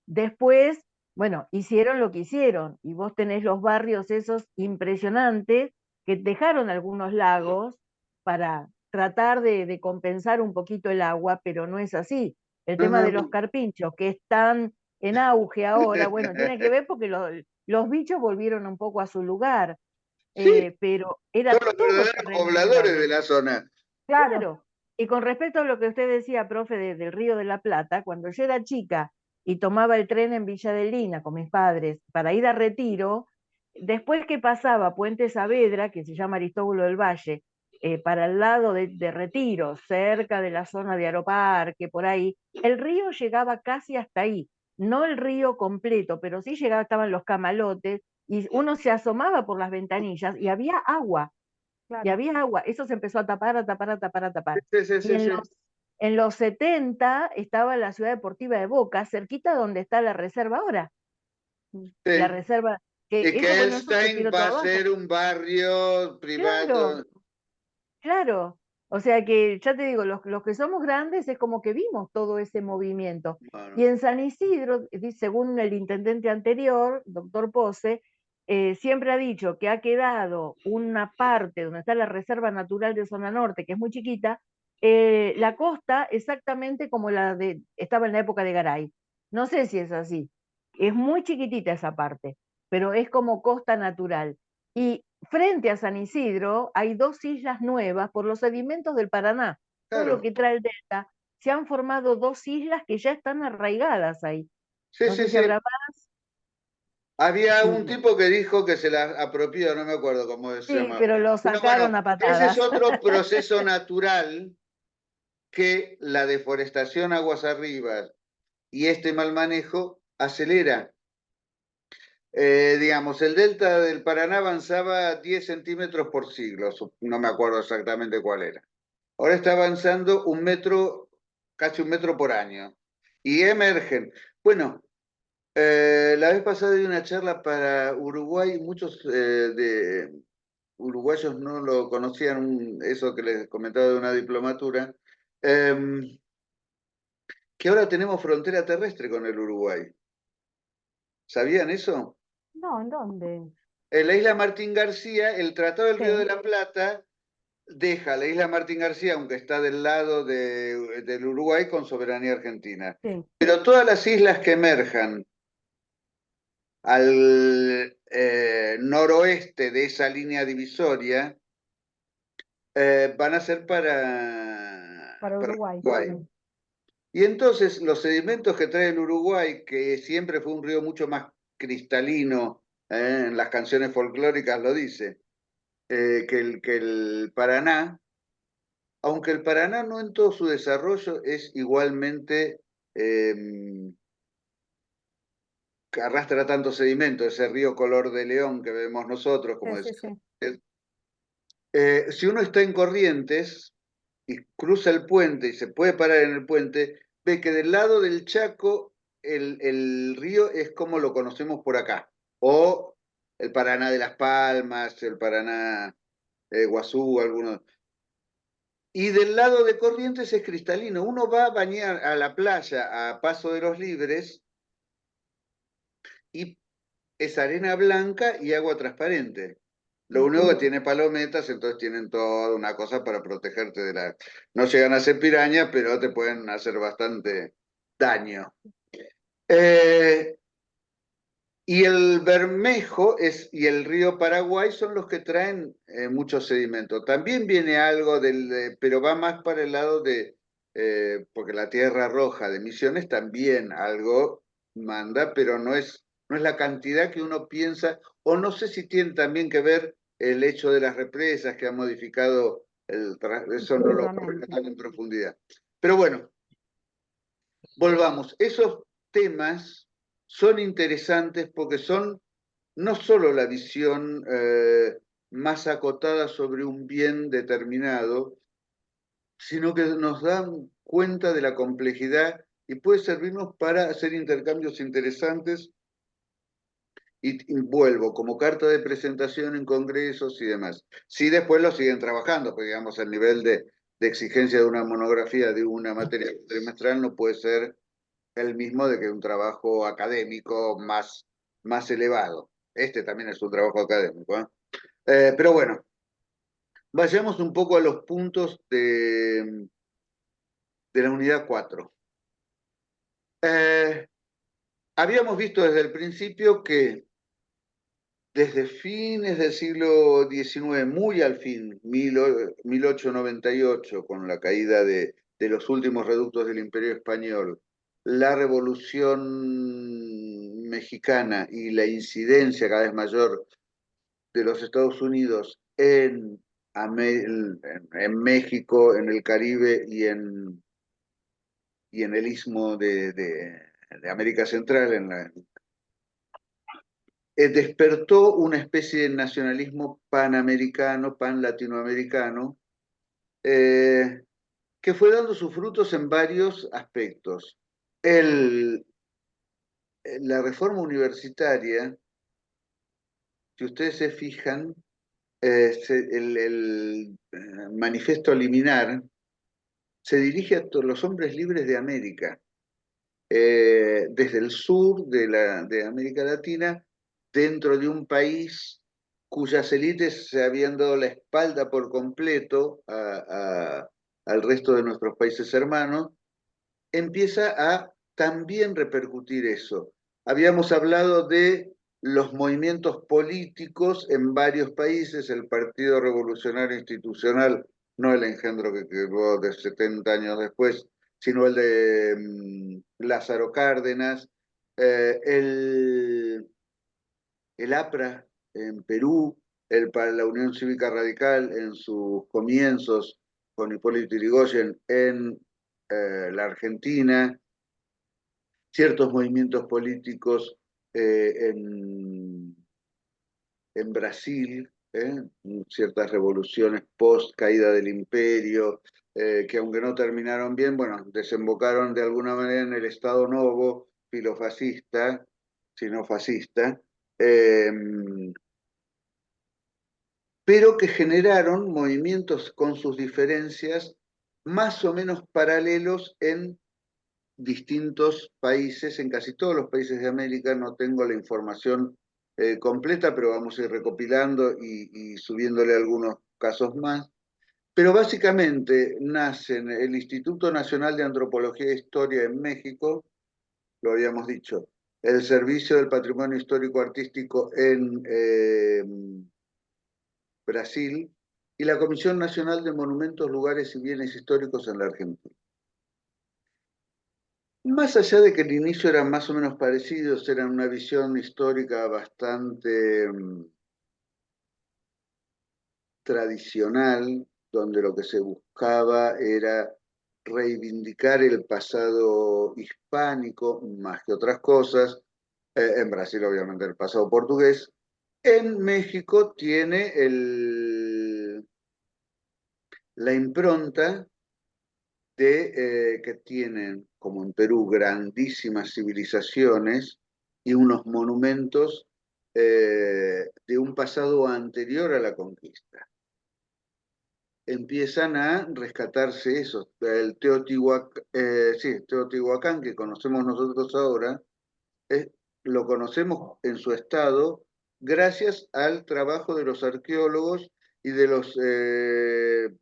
Después, bueno, hicieron lo que hicieron, y vos tenés los barrios esos impresionantes que dejaron algunos lagos para tratar de compensar un poquito el agua, pero no es así. El No, tema no, de los no. carpinchos, que están en auge ahora, bueno, tiene que ver porque los bichos volvieron un poco a su lugar, Sí, pero son era los todo verdaderos terreno pobladores de inundable. la zona. Claro, Claro. Y con respecto a lo que usted decía, profe, del Río de la Plata, cuando yo era chica y tomaba el tren en Villa de Lina con mis padres para ir a Retiro, después que pasaba Puente Saavedra, que se llama Aristóbulo del Valle, para el lado de Retiro, cerca de la zona de Aeroparque, por ahí, el río llegaba casi hasta ahí. No el río completo, pero sí llegaba, estaban los camalotes, y uno se asomaba por las ventanillas y había agua. Y claro. había agua, eso se empezó a tapar, a tapar, a tapar, a tapar. Sí, sí, Y sí, sí. En los 70 estaba la ciudad deportiva de Boca, cerquita donde está la reserva ahora. La Sí. reserva, que Y eso que bueno, eso se Elstein tiró va todo a abajo. ser un barrio privado. Claro, claro. O sea que, ya te digo, los que somos grandes es como que vimos todo ese movimiento. Bueno, Y en San Isidro, según el intendente anterior, doctor Pose, siempre ha dicho que ha quedado una parte donde está la Reserva Natural de Zona Norte, que es muy chiquita, la costa exactamente como estaba en la época de Garay. No sé si es así. Es muy chiquitita esa parte, pero es como costa natural. Y frente a San Isidro hay 2 islas nuevas por los sedimentos del Paraná. Todo lo claro. que trae el delta, se han formado 2 islas que ya están arraigadas ahí. Sí, No sí, sé si sí. habrá más. Había un y- tipo que dijo que se la apropió, no me acuerdo cómo se Sí, llama. pero lo Pero sacaron bueno, a ese es patadas. otro proceso natural que la deforestación aguas arriba y este mal manejo acelera. Digamos, el delta del Paraná avanzaba 10 centímetros por siglo, no me acuerdo exactamente cuál era. Ahora está avanzando un metro, casi un metro por año. Y emergen. Bueno, la vez pasada di una charla para Uruguay, muchos de uruguayos no lo conocían, eso que les comentaba de una diplomatura, que ahora tenemos frontera terrestre con el Uruguay. ¿Sabían eso? No, ¿en dónde? En la isla Martín García, el Tratado del Río de Sí. la Plata deja la isla Martín García, aunque está del lado del Uruguay, con soberanía argentina. Sí. Pero todas las islas que emerjan al noroeste de esa línea divisoria van a ser Para para Uruguay. Uruguay. Y entonces los sedimentos que trae el Uruguay, que siempre fue un río mucho más cristalino, en las canciones folclóricas lo dice, que el Paraná, aunque el Paraná no en todo su desarrollo es igualmente, que arrastra tanto sedimento, ese río color de león que vemos nosotros, como Sí, sí, decía. sí. Si uno está en Corrientes y cruza el puente y se puede parar en el puente, ve que del lado del Chaco el río es como lo conocemos por acá, o el Paraná de las Palmas, el Paraná Guazú, algunos. Y del lado de Corrientes es cristalino. Uno va a bañar a la playa a Paso de los Libres y es arena blanca y agua transparente. Lo único que tiene palometas, entonces tienen toda una cosa para protegerte de la... No llegan a ser pirañas, pero te pueden hacer bastante daño. Y el Bermejo y el río Paraguay son los que traen mucho sedimento. También viene algo pero va más para el lado porque la Tierra Roja de Misiones también algo manda, pero no es la cantidad que uno piensa, o no sé si tiene también que ver el hecho de las represas que han modificado eso no lo conozco Seguramente. tan en profundidad. Pero bueno, volvamos. Esos temas son interesantes porque son no solo la visión más acotada sobre un bien determinado, sino que nos dan cuenta de la complejidad y puede servirnos para hacer intercambios interesantes y vuelvo como carta de presentación en congresos y demás. Sí, después lo siguen trabajando, porque digamos el nivel de exigencia de una monografía de una materia trimestral no puede ser el mismo de que un trabajo académico más elevado. Este también es un trabajo académico, ¿eh? Pero bueno, vayamos un poco a los puntos de la unidad 4. Habíamos visto desde el principio que desde fines del siglo XIX, muy al fin, 1898, con la caída de los últimos reductos del Imperio Español, la Revolución Mexicana y la incidencia cada vez mayor de los Estados Unidos en México, en el Caribe y en el istmo de América Central, despertó una especie de nacionalismo panamericano, pan-latinoamericano, que que fue dando sus frutos en varios aspectos. La reforma universitaria, si ustedes se fijan, el manifiesto liminar se dirige a todos los hombres libres de América, desde el sur de América Latina, dentro de un país cuyas élites se habían dado la espalda por completo al resto de nuestros países hermanos, empieza a también repercutir eso. Habíamos hablado de los movimientos políticos en varios países, el Partido Revolucionario Institucional, no el engendro que quedó de 70 años después, sino el de Lázaro Cárdenas, el APRA en Perú, la Unión Cívica Radical en sus comienzos con Hipólito Yrigoyen en la Argentina, ciertos movimientos políticos en Brasil, ciertas revoluciones post caída del imperio, que aunque no terminaron bien, bueno, desembocaron de alguna manera en el Estado Novo, filofascista, sino fascista, pero que generaron movimientos con sus diferencias más o menos paralelos en distintos países, en casi todos los países de América. No tengo la información completa, pero vamos a ir recopilando y subiéndole algunos casos más. Pero básicamente nacen el Instituto Nacional de Antropología e Historia en México, lo habíamos dicho, el Servicio del Patrimonio Histórico Artístico en Brasil y la Comisión Nacional de Monumentos, Lugares y Bienes Históricos en la Argentina. Más allá de que el inicio eran más o menos parecidos, eran una visión histórica bastante tradicional, donde lo que se buscaba era reivindicar el pasado hispánico más que otras cosas, en Brasil obviamente el pasado portugués, en México tiene la impronta de que tienen, como en Perú, grandísimas civilizaciones y unos monumentos de un pasado anterior a la conquista. Empiezan a rescatarse eso. El Teotihuacán, que conocemos nosotros ahora, lo conocemos en su estado gracias al trabajo de los arqueólogos y de las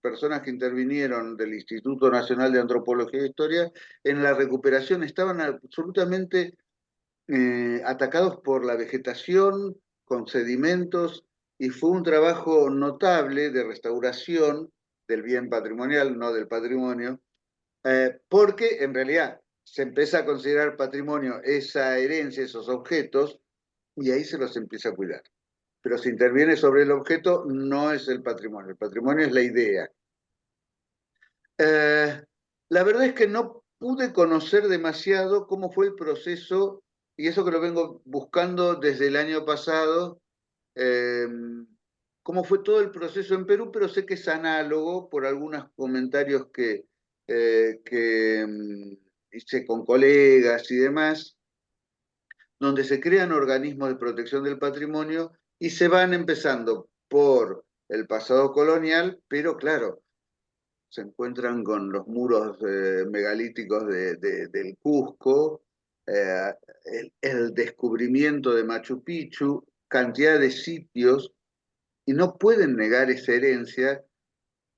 personas que intervinieron del Instituto Nacional de Antropología e Historia en la recuperación. Estaban absolutamente atacados por la vegetación, con sedimentos, y fue un trabajo notable de restauración del bien patrimonial, no del patrimonio, porque en realidad se empieza a considerar patrimonio esa herencia, esos objetos, y ahí se los empieza a cuidar. Pero si interviene sobre el objeto, no es el patrimonio es la idea. La verdad es que no pude conocer demasiado cómo fue el proceso, y eso que lo vengo buscando desde el año pasado, cómo fue todo el proceso en Perú, pero sé que es análogo por algunos comentarios que hice con colegas y demás, donde se crean organismos de protección del patrimonio y se van empezando por el pasado colonial, pero claro, se encuentran con los muros megalíticos del Cusco, el descubrimiento de Machu Picchu, cantidad de sitios, y no pueden negar esa herencia,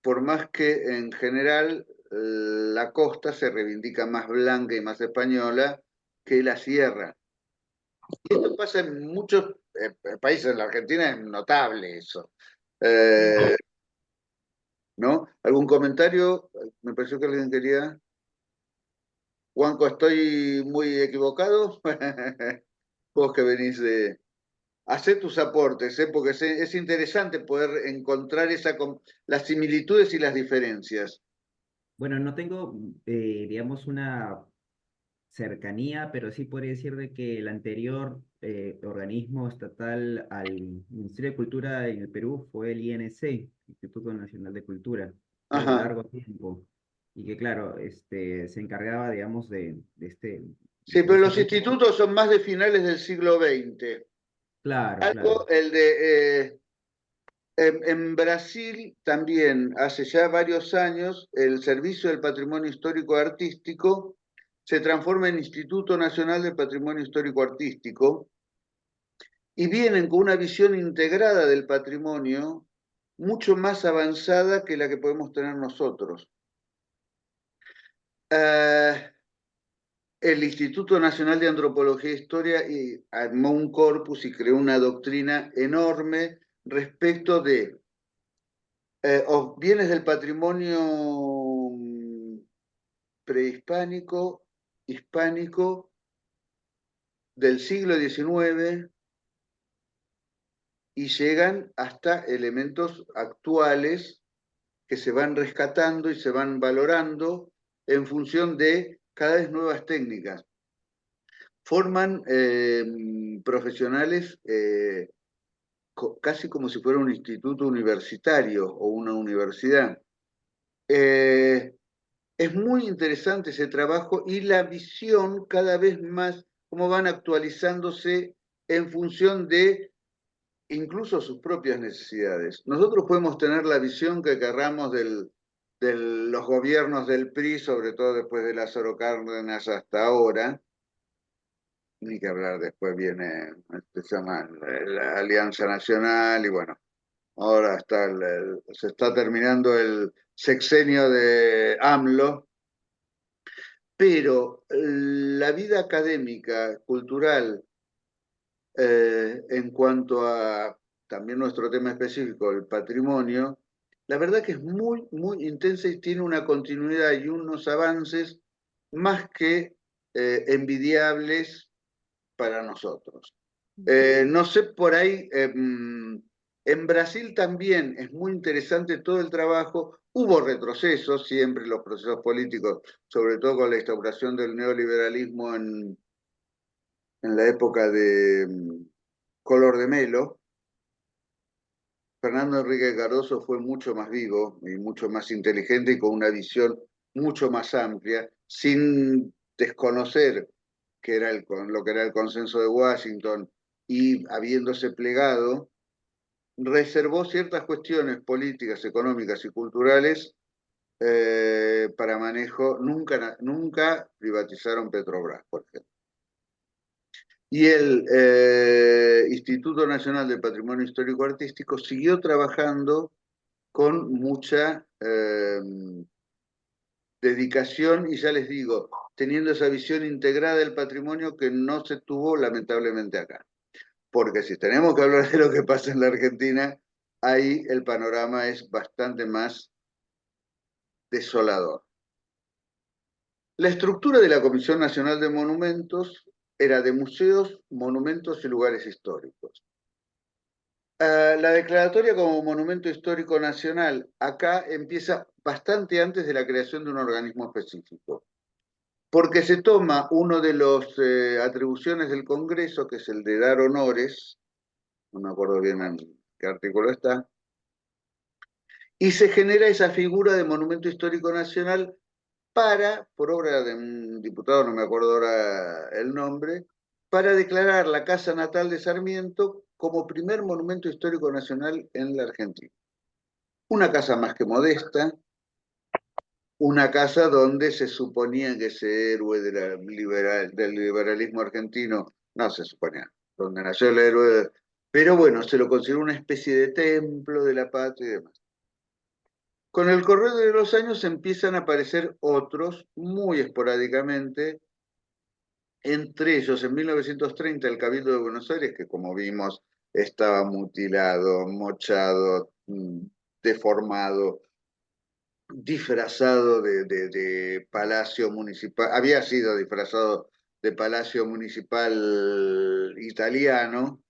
por más que en general la costa se reivindica más blanca y más española que la sierra. Y esto pasa en muchos países, en la Argentina es notable eso. ¿No? ¿Algún comentario? Me pareció que alguien quería. Juanco, ¿estoy muy equivocado? Vos que venís de. Hacé tus aportes, porque es interesante poder encontrar las similitudes y las diferencias. Bueno, no tengo, digamos, una cercanía, pero sí podría decir de que el anterior organismo estatal al Ministerio de Cultura en el Perú fue el INC, Instituto Nacional de Cultura, por Ajá. largo tiempo. y que claro, se encargaba, digamos, Sí, de pero todo ese los ritmo. institutos son más de finales del siglo XX. Claro, Algo, claro. el de en Brasil también, hace ya varios años, el Servicio del Patrimonio Histórico Artístico se transforma en Instituto Nacional del Patrimonio Histórico Artístico y vienen con una visión integrada del patrimonio mucho más avanzada que la que podemos tener nosotros. El Instituto Nacional de Antropología e Historia armó un corpus y creó una doctrina enorme respecto de bienes del patrimonio prehispánico, hispánico, del siglo XIX y llegan hasta elementos actuales que se van rescatando y se van valorando en función de cada vez nuevas técnicas. Forman profesionales casi como si fuera un instituto universitario o una universidad. Es muy interesante ese trabajo y la visión cada vez más, cómo van actualizándose en función de incluso sus propias necesidades. Nosotros podemos tener la visión que querramos de los gobiernos del PRI, sobre todo después de Lázaro Cárdenas hasta ahora, ni que hablar, después viene, se llama la Alianza Nacional y bueno, ahora se está terminando el sexenio de AMLO, pero la vida académica, cultural, en cuanto a también nuestro tema específico, el patrimonio, la verdad que es muy, muy intensa y tiene una continuidad y unos avances más que envidiables para nosotros. No sé, por ahí, en Brasil también es muy interesante todo el trabajo. Hubo retrocesos siempre, los procesos políticos, sobre todo con la instauración del neoliberalismo en la época de Collor de Mello. Fernando Enrique Cardoso fue mucho más vivo y mucho más inteligente y con una visión mucho más amplia, sin desconocer lo que era el consenso de Washington y habiéndose plegado, reservó ciertas cuestiones políticas, económicas y culturales para manejo. Nunca privatizaron Petrobras, por ejemplo. Y el Instituto Nacional del Patrimonio Histórico Artístico siguió trabajando con mucha dedicación y ya les digo, teniendo esa visión integrada del patrimonio que no se tuvo lamentablemente acá. Porque si tenemos que hablar de lo que pasa en la Argentina, ahí el panorama es bastante más desolador. La estructura de la Comisión Nacional de Monumentos era de museos, monumentos y lugares históricos. La declaratoria como Monumento Histórico Nacional acá empieza bastante antes de la creación de un organismo específico, porque se toma uno de las atribuciones del Congreso, que es el de dar honores, no me acuerdo bien en qué artículo está, y se genera esa figura de Monumento Histórico Nacional por obra de un diputado, no me acuerdo ahora el nombre, para declarar la casa natal de Sarmiento como primer monumento histórico nacional en la Argentina. Una casa más que modesta, una casa donde se suponía que ese héroe del liberalismo argentino, no se suponía, donde nació el héroe, pero bueno, se lo consideró una especie de templo de la patria y demás. Con el correr de los años empiezan a aparecer otros, muy esporádicamente, entre ellos en 1930 el Cabildo de Buenos Aires, que como vimos estaba mutilado, mochado, deformado, disfrazado de palacio municipal, había sido disfrazado de palacio municipal italiano,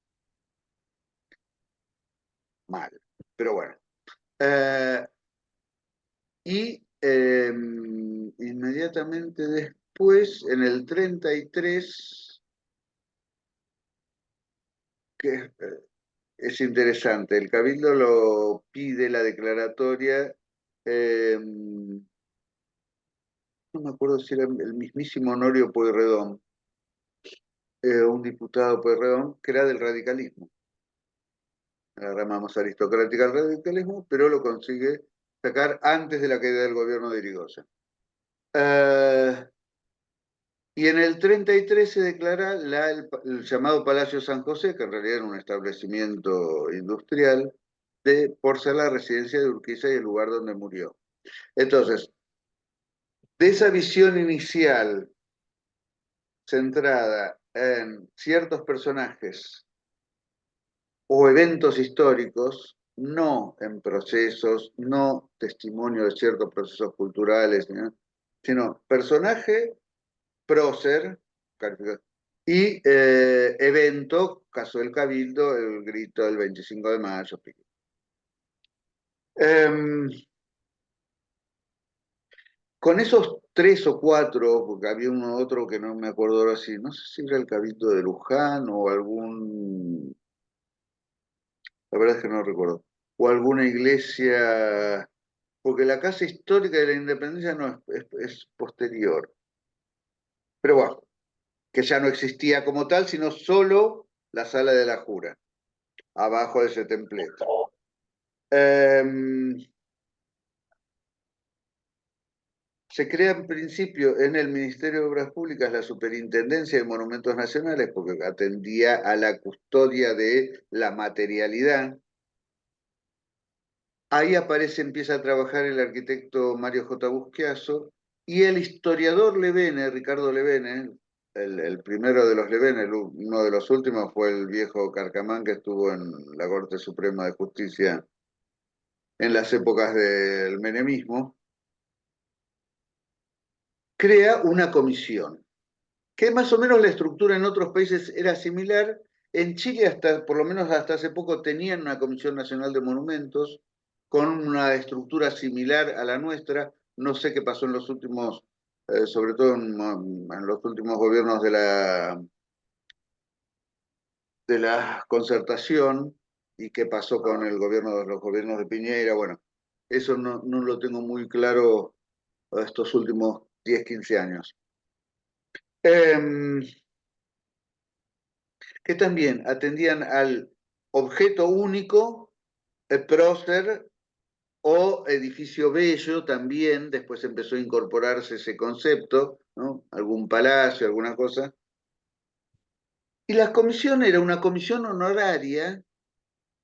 mal, pero bueno. Y inmediatamente después, en el 33, que es interesante, el Cabildo lo pide la declaratoria, no me acuerdo si era el mismísimo Honorio Pueyrredón, un diputado Pueyrredón, que era del radicalismo, la rama más aristocrática del radicalismo, pero lo consigue sacar antes de la caída del gobierno de Irigoyen. Y en el 33 se declara el llamado Palacio San José, que en realidad era un establecimiento industrial, por ser la residencia de Urquiza y el lugar donde murió. Entonces, de esa visión inicial centrada en ciertos personajes o eventos históricos, no en procesos, no testimonio de ciertos procesos culturales, ¿no? Sino personaje, prócer, y evento, caso del Cabildo, el grito del 25 de mayo. Con esos 3 o 4, porque había uno otro que no me acuerdo ahora sí, no sé si era el Cabildo de Luján o algún, la verdad es que no recuerdo, o alguna iglesia, porque la Casa Histórica de la Independencia no es posterior, pero bueno, que ya no existía como tal, sino solo la Sala de la Jura, abajo de ese templeto. Se crea en principio en el Ministerio de Obras Públicas la Superintendencia de Monumentos Nacionales porque atendía a la custodia de la materialidad. Ahí empieza a trabajar el arquitecto Mario J. Busquiazo y el historiador Levene, Ricardo Levene, el primero de los Levene, uno de los últimos fue el viejo Carcamán que estuvo en la Corte Suprema de Justicia en las épocas del menemismo, crea una comisión, que más o menos la estructura en otros países era similar. En Chile, por lo menos hasta hace poco, tenían una Comisión Nacional de Monumentos con una estructura similar a la nuestra. No sé qué pasó en los últimos, sobre todo en los últimos gobiernos de la concertación y qué pasó con los gobiernos de Piñera. Bueno, eso no lo tengo muy claro estos últimos 10, 15 años. Que también atendían al objeto único, el prócer o edificio bello también, después empezó a incorporarse ese concepto, ¿no? Algún palacio, alguna cosa. Y la comisión era una comisión honoraria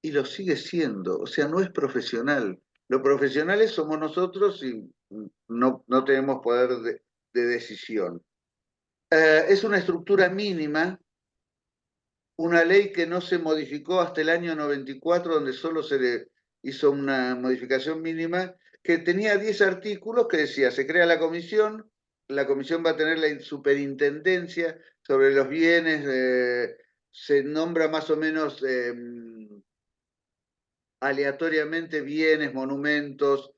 y lo sigue siendo, o sea, no es profesional. Los profesionales somos nosotros y no tenemos poder de decisión. Es una estructura mínima, una ley que no se modificó hasta el año 94, donde solo se le hizo una modificación mínima, que tenía 10 artículos que decía, se crea la comisión va a tener la superintendencia sobre los bienes, se nombra más o menos aleatoriamente bienes, monumentos,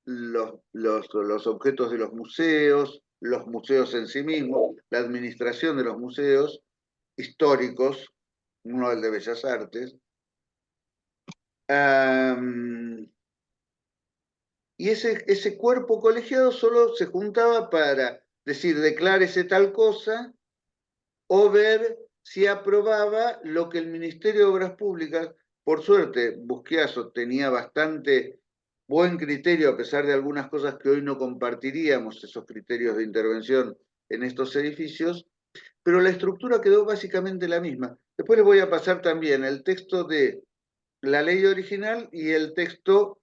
los objetos de los museos en sí mismos, la administración de los museos históricos, uno el de Bellas Artes. Y ese cuerpo colegiado solo se juntaba para decir, declárese tal cosa, o ver si aprobaba lo que el Ministerio de Obras Públicas, por suerte, Busquiazo tenía bastante buen criterio, a pesar de algunas cosas que hoy no compartiríamos, esos criterios de intervención en estos edificios, pero la estructura quedó básicamente la misma. Después les voy a pasar también el texto de la ley original y el texto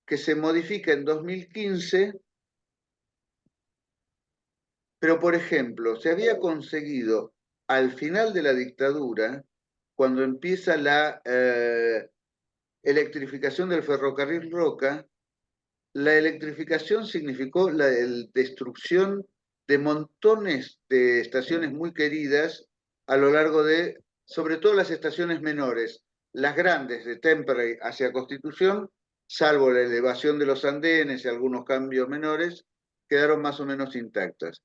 que se modifica en 2015, pero por ejemplo, se había conseguido al final de la dictadura, cuando empieza la electrificación del ferrocarril Roca, la electrificación significó la destrucción de montones de estaciones muy queridas a lo largo de, sobre todo las estaciones menores, las grandes de Temperley hacia Constitución, salvo la elevación de los andenes y algunos cambios menores, quedaron más o menos intactas.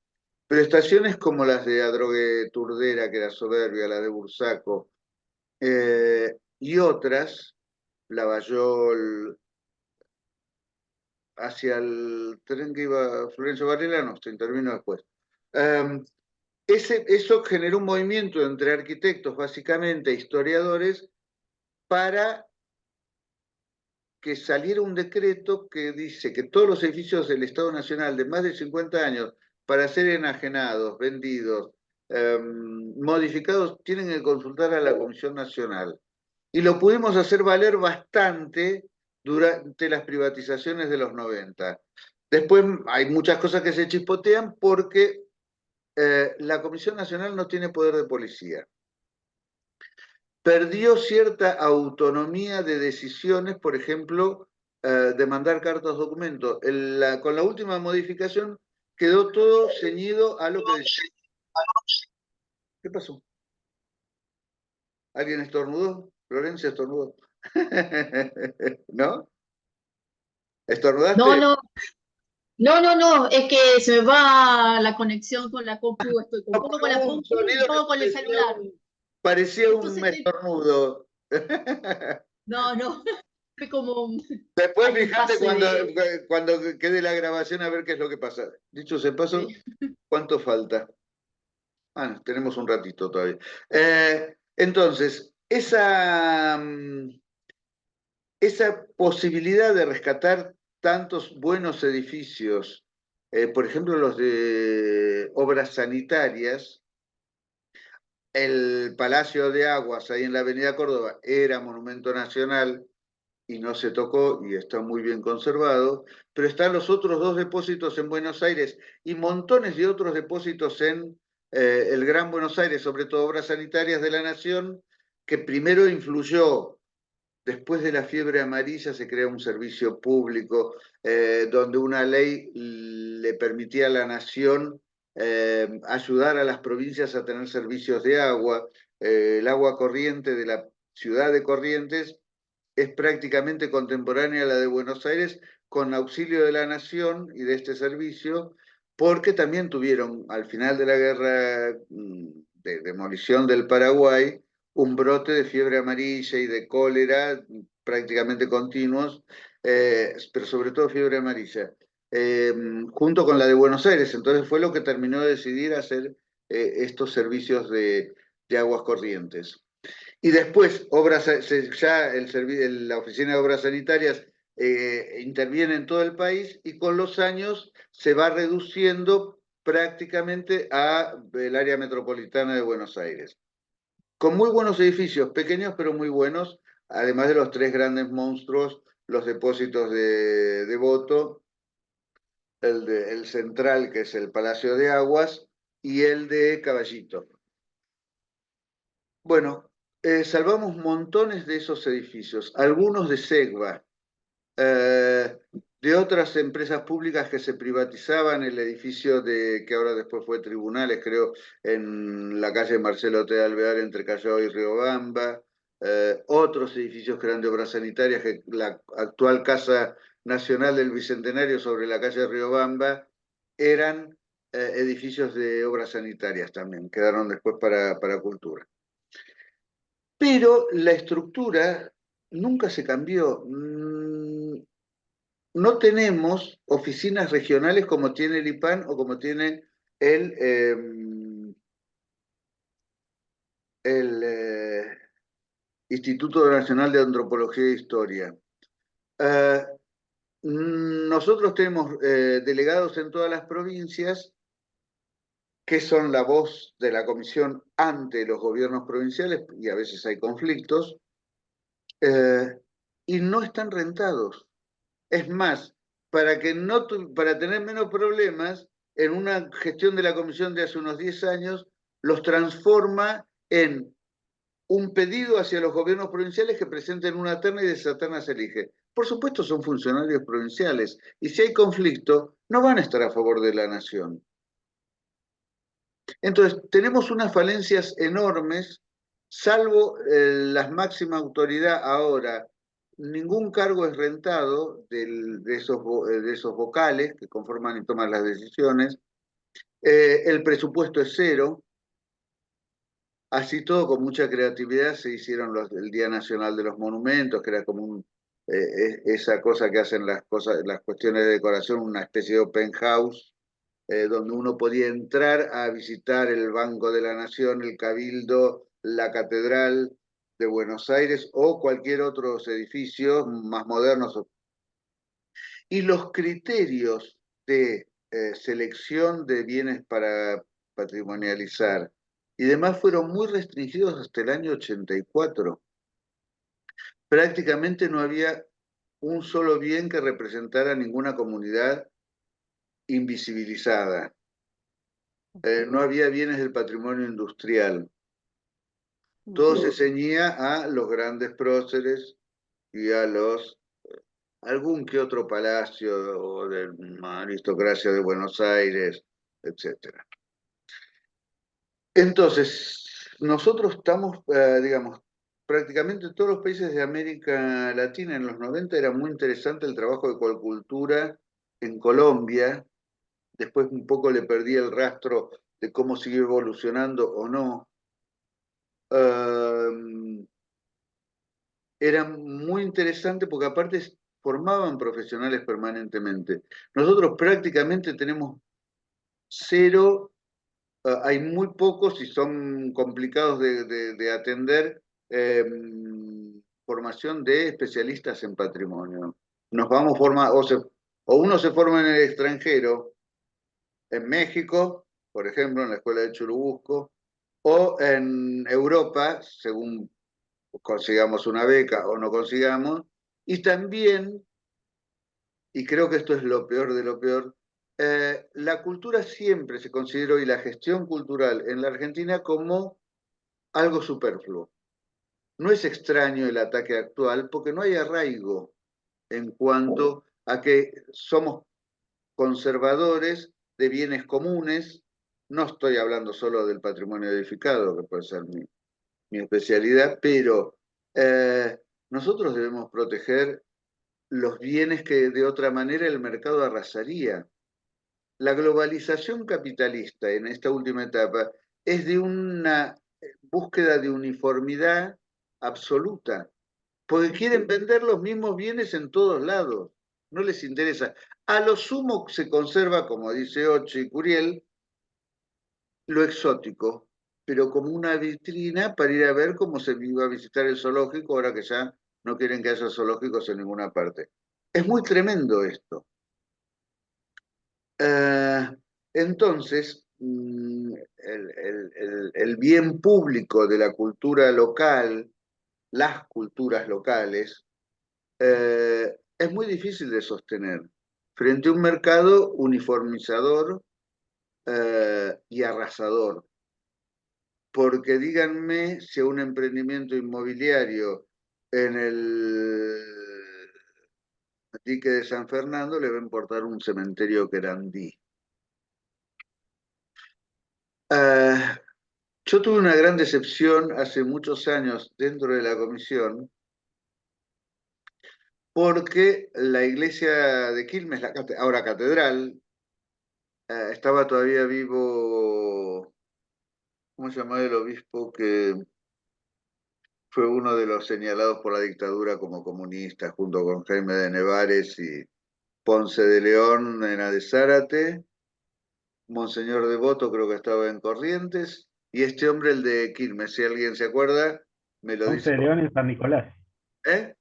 Pero estaciones como las de Adrogué Turdera, que era soberbia, la de Bursaco, y otras, Lavallol, hacia el tren que iba a Florencio Varela, no, se intervino después. Eso generó un movimiento entre arquitectos, básicamente, historiadores, para que saliera un decreto que dice que todos los edificios del Estado Nacional de más de 50 años, para ser enajenados, vendidos, modificados, tienen que consultar a la Comisión Nacional. Y lo pudimos hacer valer bastante durante las privatizaciones de los 90. Después hay muchas cosas que se chispotean porque la Comisión Nacional no tiene poder de policía. Perdió cierta autonomía de decisiones, por ejemplo, de mandar cartas documentos. Con la última modificación quedó todo ceñido a lo que decía. ¿Qué pasó? ¿Alguien estornudó? Florencia estornudó. ¿No? ¿Estornudaste? No, es que se me va la conexión con la compu, estoy un poco con la compu y un poco con el celular. Parecía Entonces, un estornudo. No, fue como Después hay un fíjate pase cuando quede la grabación a ver qué es lo que pasa. Dicho sea paso, Sí. ¿cuánto falta? Ah, tenemos un ratito todavía. Entonces, esa posibilidad de rescatar tantos buenos edificios, por ejemplo los de obras sanitarias, el Palacio de Aguas ahí en la Avenida Córdoba era monumento nacional y no se tocó y está muy bien conservado, pero están los otros dos depósitos en Buenos Aires y montones de otros depósitos en el Gran Buenos Aires, sobre todo obras sanitarias de la Nación, que primero influyó. Después de la fiebre amarilla se crea un servicio público donde una ley le permitía a la nación ayudar a las provincias a tener servicios de agua. El agua corriente de la ciudad de Corrientes es prácticamente contemporánea a la de Buenos Aires, con auxilio de la nación y de este servicio, porque también tuvieron al final de la guerra de demolición del Paraguay un brote de fiebre amarilla y de cólera prácticamente continuos, pero sobre todo fiebre amarilla, junto con la de Buenos Aires. Entonces fue lo que terminó de decidir hacer estos servicios de aguas corrientes. Y después, ya la Oficina de Obras Sanitarias interviene en todo el país y con los años se va reduciendo prácticamente al área metropolitana de Buenos Aires. Con muy buenos edificios, pequeños pero muy buenos, además de los tres grandes monstruos, los depósitos de Devoto, el central, que es el Palacio de Aguas, y el de Caballito. Bueno, salvamos montones de esos edificios, algunos de Segva, de otras empresas públicas que se privatizaban, el edificio que ahora después fue Tribunales, creo, en la calle Marcelo T. Alvear entre Callao y Riobamba, otros edificios que eran de obras sanitarias, que la actual Casa Nacional del Bicentenario sobre la calle Riobamba, eran edificios de obras sanitarias también, quedaron después para cultura. Pero la estructura nunca se cambió. No tenemos oficinas regionales como tiene el IPAN o como tiene el Instituto Nacional de Antropología e Historia. Nosotros tenemos delegados en todas las provincias que son la voz de la comisión ante los gobiernos provinciales, y a veces hay conflictos, y no están rentados. Es más, para tener menos problemas, en una gestión de la comisión de hace unos 10 años, los transforma en un pedido hacia los gobiernos provinciales que presenten una terna y de esa terna se elige. Por supuesto son funcionarios provinciales, y si hay conflicto, no van a estar a favor de la nación. Entonces, tenemos unas falencias enormes, salvo la máxima autoridad ahora. Ningún cargo es rentado de esos vocales que conforman y toman las decisiones. El presupuesto es cero. Así todo, con mucha creatividad, se hicieron el Día Nacional de los Monumentos, que era como esa cosa que hacen las cuestiones de decoración, una especie de open house, donde uno podía entrar a visitar el Banco de la Nación, el Cabildo, la Catedral de Buenos Aires o cualquier otro edificio más modernos. Y los criterios de selección de bienes para patrimonializar y demás fueron muy restringidos hasta el año 84. Prácticamente no había un solo bien que representara ninguna comunidad invisibilizada. No había bienes del patrimonio industrial. Todo se ceñía a los grandes próceres y a algún que otro palacio o de aristocracia de Buenos Aires, etc. Entonces, nosotros estamos, digamos, prácticamente todos los países de América Latina en los 90 era muy interesante el trabajo de Colcultura en Colombia. Después un poco le perdí el rastro de cómo siguió evolucionando o no. Era muy interesante porque aparte formaban profesionales permanentemente. Nosotros prácticamente tenemos cero, hay muy pocos y son complicados de atender, formación de especialistas en patrimonio. Nos vamos a formar, o uno se forma en el extranjero, en México, por ejemplo, en la Escuela de Churubusco, o en Europa, según consigamos una beca o no consigamos, y también, y creo que esto es lo peor de lo peor, la cultura siempre se consideró, y la gestión cultural en la Argentina, como algo superfluo. No es extraño el ataque actual porque no hay arraigo en cuanto a que somos conservadores de bienes comunes. No estoy hablando solo del patrimonio edificado, que puede ser mi especialidad, pero nosotros debemos proteger los bienes que de otra manera el mercado arrasaría. La globalización capitalista en esta última etapa es de una búsqueda de uniformidad absoluta, porque quieren vender los mismos bienes en todos lados, no les interesa. A lo sumo se conserva, como dice Ocho y Curiel, lo exótico, pero como una vitrina para ir a ver cómo se iba a visitar el zoológico, ahora que ya no quieren que haya zoológicos en ninguna parte. Es muy tremendo esto. Entonces, el bien público de la cultura local, las culturas locales, es muy difícil de sostener frente a un mercado uniformizador y arrasador. Porque díganme si a un emprendimiento inmobiliario en el dique de San Fernando le va a importar un cementerio querandí. Yo tuve una gran decepción hace muchos años dentro de la comisión porque la iglesia de Quilmes, ahora catedral, estaba todavía vivo, ¿cómo se llamaba el obispo que fue uno de los señalados por la dictadura como comunista, junto con Jaime de Nevares y Ponce de León, Nena de Zárate, Monseñor Devoto creo que estaba en Corrientes, y este hombre, el de Quilmes, si alguien se acuerda, me lo Ponce dice. de León en San Nicolás. ¿Eh?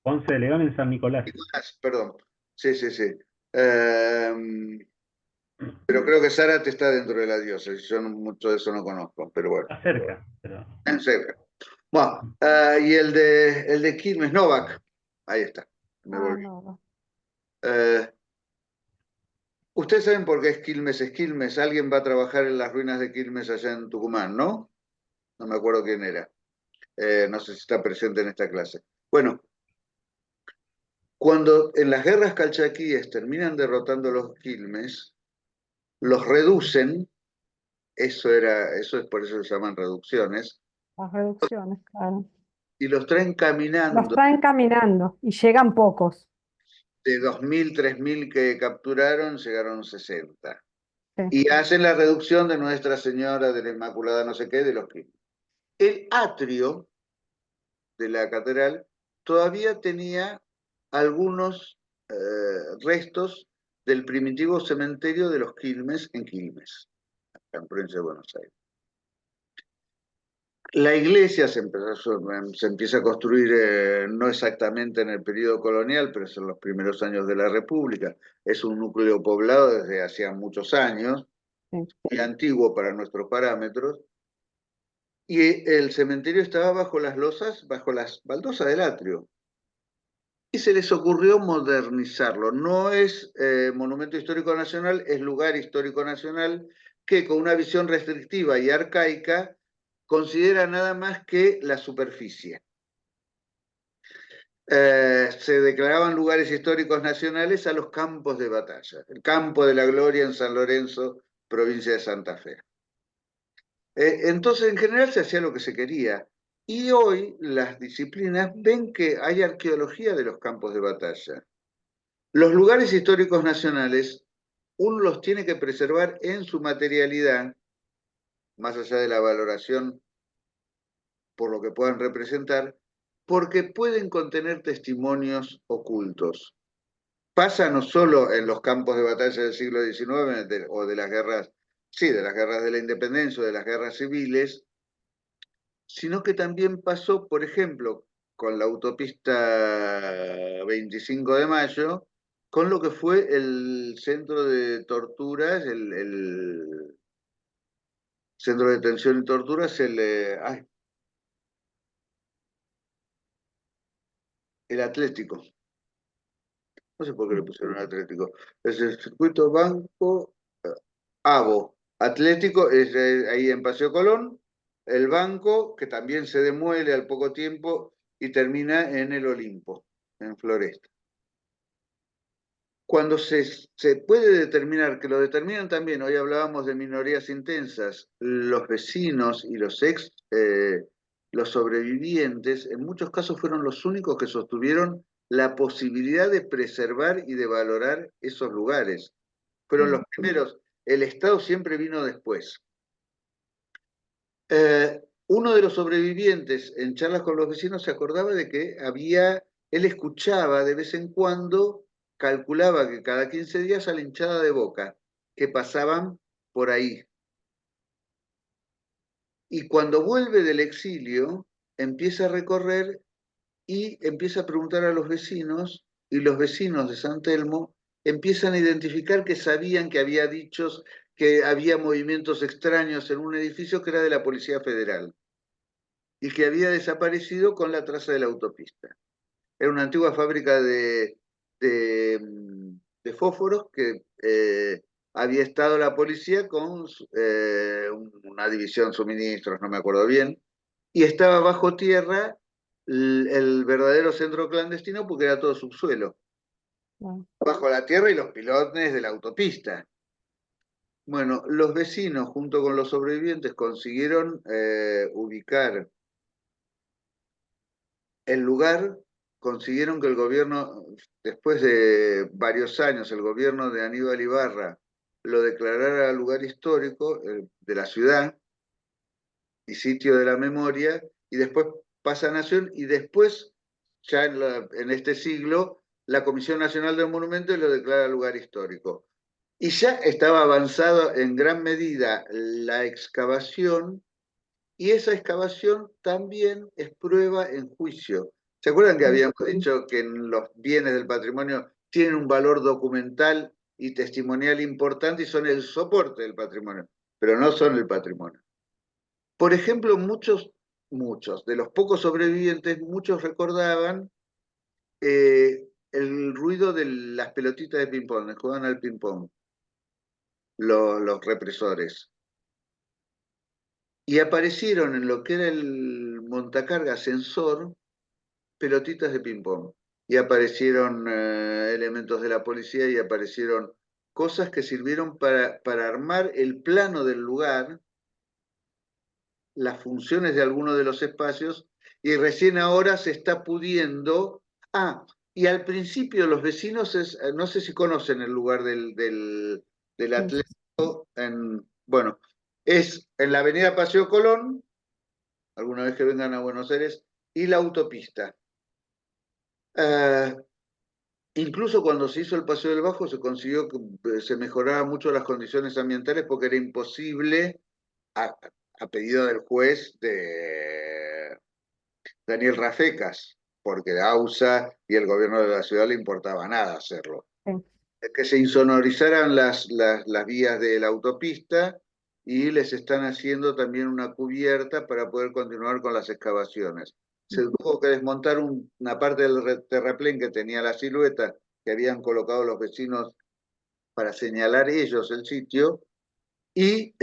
Ponce de León en San Nicolás. Nicolás, perdón. Sí, sí, sí. Pero creo que Zárate está dentro de la diócesis. Yo mucho de eso no conozco, pero bueno. Está cerca. Pero... Cerca. Bueno, y el de Quilmes, Novak. Ahí está. Me volví. No. Ustedes saben por qué es Quilmes. Alguien va a trabajar en las ruinas de Quilmes allá en Tucumán, ¿no? No me acuerdo quién era. No sé si está presente en esta clase. Bueno, cuando en las guerras calchaquíes terminan derrotando los Quilmes, los reducen, eso es por eso se llaman reducciones, Las reducciones, claro. y los traen Los caminando. traen caminando y llegan pocos. De 2.000, 3.000 que capturaron, llegaron 60. Sí. Y hacen la reducción de Nuestra Señora de la Inmaculada no sé qué, de los Quilmes. El atrio de la catedral todavía tenía algunos restos del primitivo cementerio de los Quilmes en Quilmes, en provincia de Buenos Aires. La iglesia se empieza a construir no exactamente en el periodo colonial, pero es en los primeros años de la República. Es un núcleo poblado desde hacía muchos años, muy antiguo para nuestros parámetros, y el cementerio estaba bajo las losas, bajo las baldosas del atrio. Y se les ocurrió modernizarlo. No es monumento histórico nacional, es lugar histórico nacional que con una visión restrictiva y arcaica considera nada más que la superficie. Se declaraban lugares históricos nacionales a los campos de batalla. El Campo de la Gloria en San Lorenzo, provincia de Santa Fe. Entonces, en general se hacía lo que se quería. Y hoy las disciplinas ven que hay arqueología de los campos de batalla. Los lugares históricos nacionales, uno los tiene que preservar en su materialidad, más allá de la valoración por lo que puedan representar, porque pueden contener testimonios ocultos. Pasa no solo en los campos de batalla del siglo XIX o de las guerras, sí, de las guerras de la independencia o de las guerras civiles, sino que también pasó, por ejemplo, con la autopista 25 de Mayo, con lo que fue el centro de torturas, el centro de detención y torturas, el Atlético. No sé por qué le pusieron Atlético. Es el circuito Banco Avo. Atlético es ahí en Paseo Colón. El Banco, que también se demuele al poco tiempo y termina en el Olimpo, en Floresta. Cuando se puede determinar, que lo determinan también, hoy hablábamos de minorías intensas, los vecinos y los sobrevivientes, en muchos casos fueron los únicos que sostuvieron la posibilidad de preservar y de valorar esos lugares. Fueron los primeros. El Estado siempre vino después. Uno de los sobrevivientes en charlas con los vecinos se acordaba de que él escuchaba de vez en cuando, calculaba que cada 15 días a la hinchada de Boca, que pasaban por ahí. Y cuando vuelve del exilio, empieza a recorrer y empieza a preguntar a los vecinos, y los vecinos de San Telmo empiezan a identificar que sabían que había dichos, que había movimientos extraños en un edificio que era de la Policía Federal y que había desaparecido con la traza de la autopista. Era una antigua fábrica de fósforos que había estado la policía con una división de suministros, no me acuerdo bien, y estaba bajo tierra el verdadero centro clandestino porque era todo subsuelo. Bajo la tierra y los pilones de la autopista. Bueno, los vecinos junto con los sobrevivientes consiguieron ubicar el lugar, consiguieron que el gobierno, después de varios años, el gobierno de Aníbal Ibarra lo declarara lugar histórico de la ciudad y sitio de la memoria, y después pasa a Nación, y después, ya en este siglo, la Comisión Nacional del Monumento lo declara lugar histórico. Y ya estaba avanzado en gran medida la excavación, y esa excavación también es prueba en juicio. ¿Se acuerdan que habíamos dicho que los bienes del patrimonio tienen un valor documental y testimonial importante y son el soporte del patrimonio, pero no son el patrimonio? Por ejemplo, muchos de los pocos sobrevivientes, muchos recordaban el ruido de las pelotitas de ping-pong, jugaban al ping-pong, los represores. Y aparecieron en lo que era el montacarga ascensor, pelotitas de ping-pong. Y aparecieron elementos de la policía y aparecieron cosas que sirvieron para armar el plano del lugar, las funciones de algunos de los espacios, y recién ahora se está pudiendo. Y al principio los vecinos, no sé si conocen el lugar del Atlético, bueno, es en la avenida Paseo Colón, alguna vez que vengan a Buenos Aires, y la autopista. incluso cuando se hizo el Paseo del Bajo se consiguió que se mejoraran mucho las condiciones ambientales porque era imposible, a pedido del juez de Daniel Rafecas, porque a AUSA y el gobierno de la ciudad le importaba nada hacerlo. Sí. Que se insonorizaran las vías de la autopista y les están haciendo también una cubierta para poder continuar con las excavaciones. Se tuvo que desmontar una parte del terraplén que tenía la silueta que habían colocado los vecinos para señalar ellos el sitio y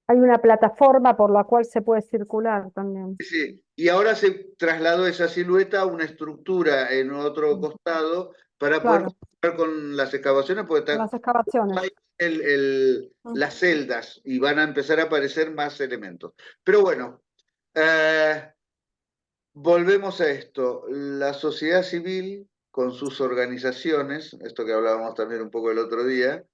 Hay una plataforma por la cual se puede circular también. sí, y ahora se trasladó esa silueta a una estructura en otro costado para poder Claro, continuar con las excavaciones, porque con está las excavaciones. las celdas y van a empezar a aparecer más elementos. Pero bueno, volvemos a esto. La sociedad civil, con sus organizaciones, esto que hablábamos también un poco el otro día,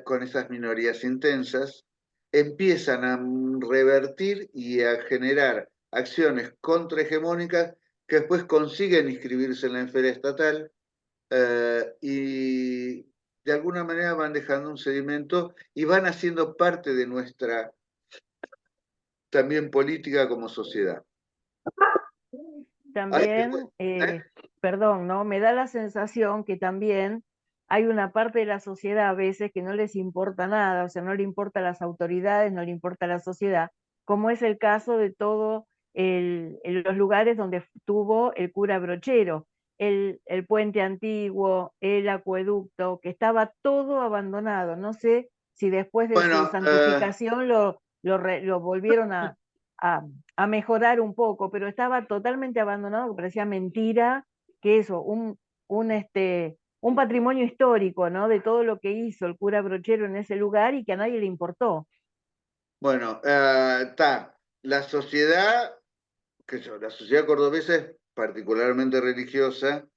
con esas minorías intensas, empiezan a revertir y a generar acciones contrahegemónicas que después consiguen inscribirse en la esfera estatal y de alguna manera van dejando un sedimento y van haciendo parte de nuestra también política como sociedad. También, perdón, ¿no? Me da la sensación que también hay una parte de la sociedad a veces que no les importa nada, o sea, no le importa a las autoridades, no le importa a la sociedad, como es el caso de todos los lugares donde estuvo el cura Brochero, el puente antiguo, el acueducto, que estaba todo abandonado. No sé si después de su santificación lo volvieron a mejorar un poco, pero estaba totalmente abandonado, que parecía mentira que eso, un patrimonio histórico, ¿no? De todo lo que hizo el cura Brochero en ese lugar y que a nadie le importó. Bueno, la sociedad, la sociedad cordobesa es particularmente religiosa,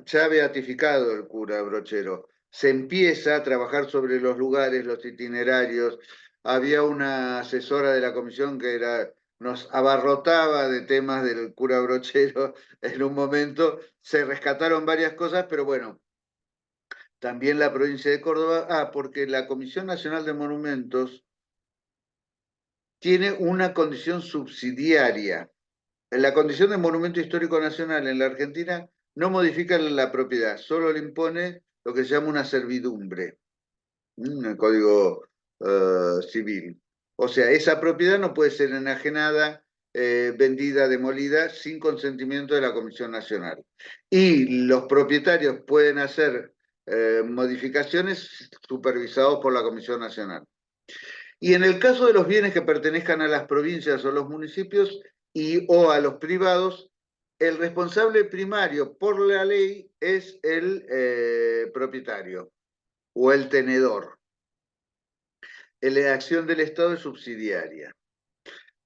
ya beatificado el cura Brochero. Se empieza a trabajar sobre los lugares, los itinerarios. Había una asesora de la comisión que nos abarrotaba de temas del cura Brochero en un momento. Se rescataron varias cosas, pero bueno, también la provincia de Córdoba. Porque la Comisión Nacional de Monumentos tiene una condición subsidiaria. La condición de monumento histórico nacional en la Argentina no modifica la propiedad, solo le impone lo que se llama una servidumbre en el Código Civil. O sea, esa propiedad no puede ser enajenada, vendida, demolida sin consentimiento de la Comisión Nacional. Y los propietarios pueden hacer modificaciones supervisados por la Comisión Nacional. Y en el caso de los bienes que pertenezcan a las provincias o los municipios o a los privados, el responsable primario por la ley es el propietario o el tenedor. La acción del Estado es subsidiaria.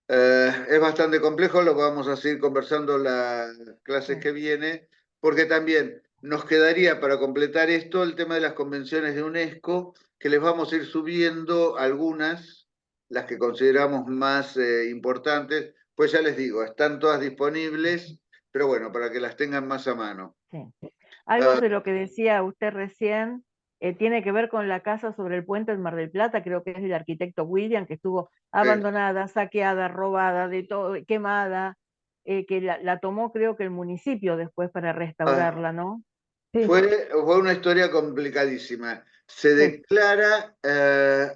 Es bastante complejo, lo vamos a seguir conversando las clases que viene, porque también nos quedaría para completar esto el tema de las convenciones de UNESCO, que les vamos a ir subiendo algunas, las que consideramos más importantes, pues ya les digo, están todas disponibles, pero bueno, para que las tengan más a mano. Sí. Algo de lo que decía usted recién tiene que ver con la casa sobre el puente del Mar del Plata, creo que es del arquitecto William, que estuvo abandonada, saqueada, robada, de todo, quemada, que la tomó creo que el municipio después para restaurarla, ¿no? Fue una historia complicadísima. Se declara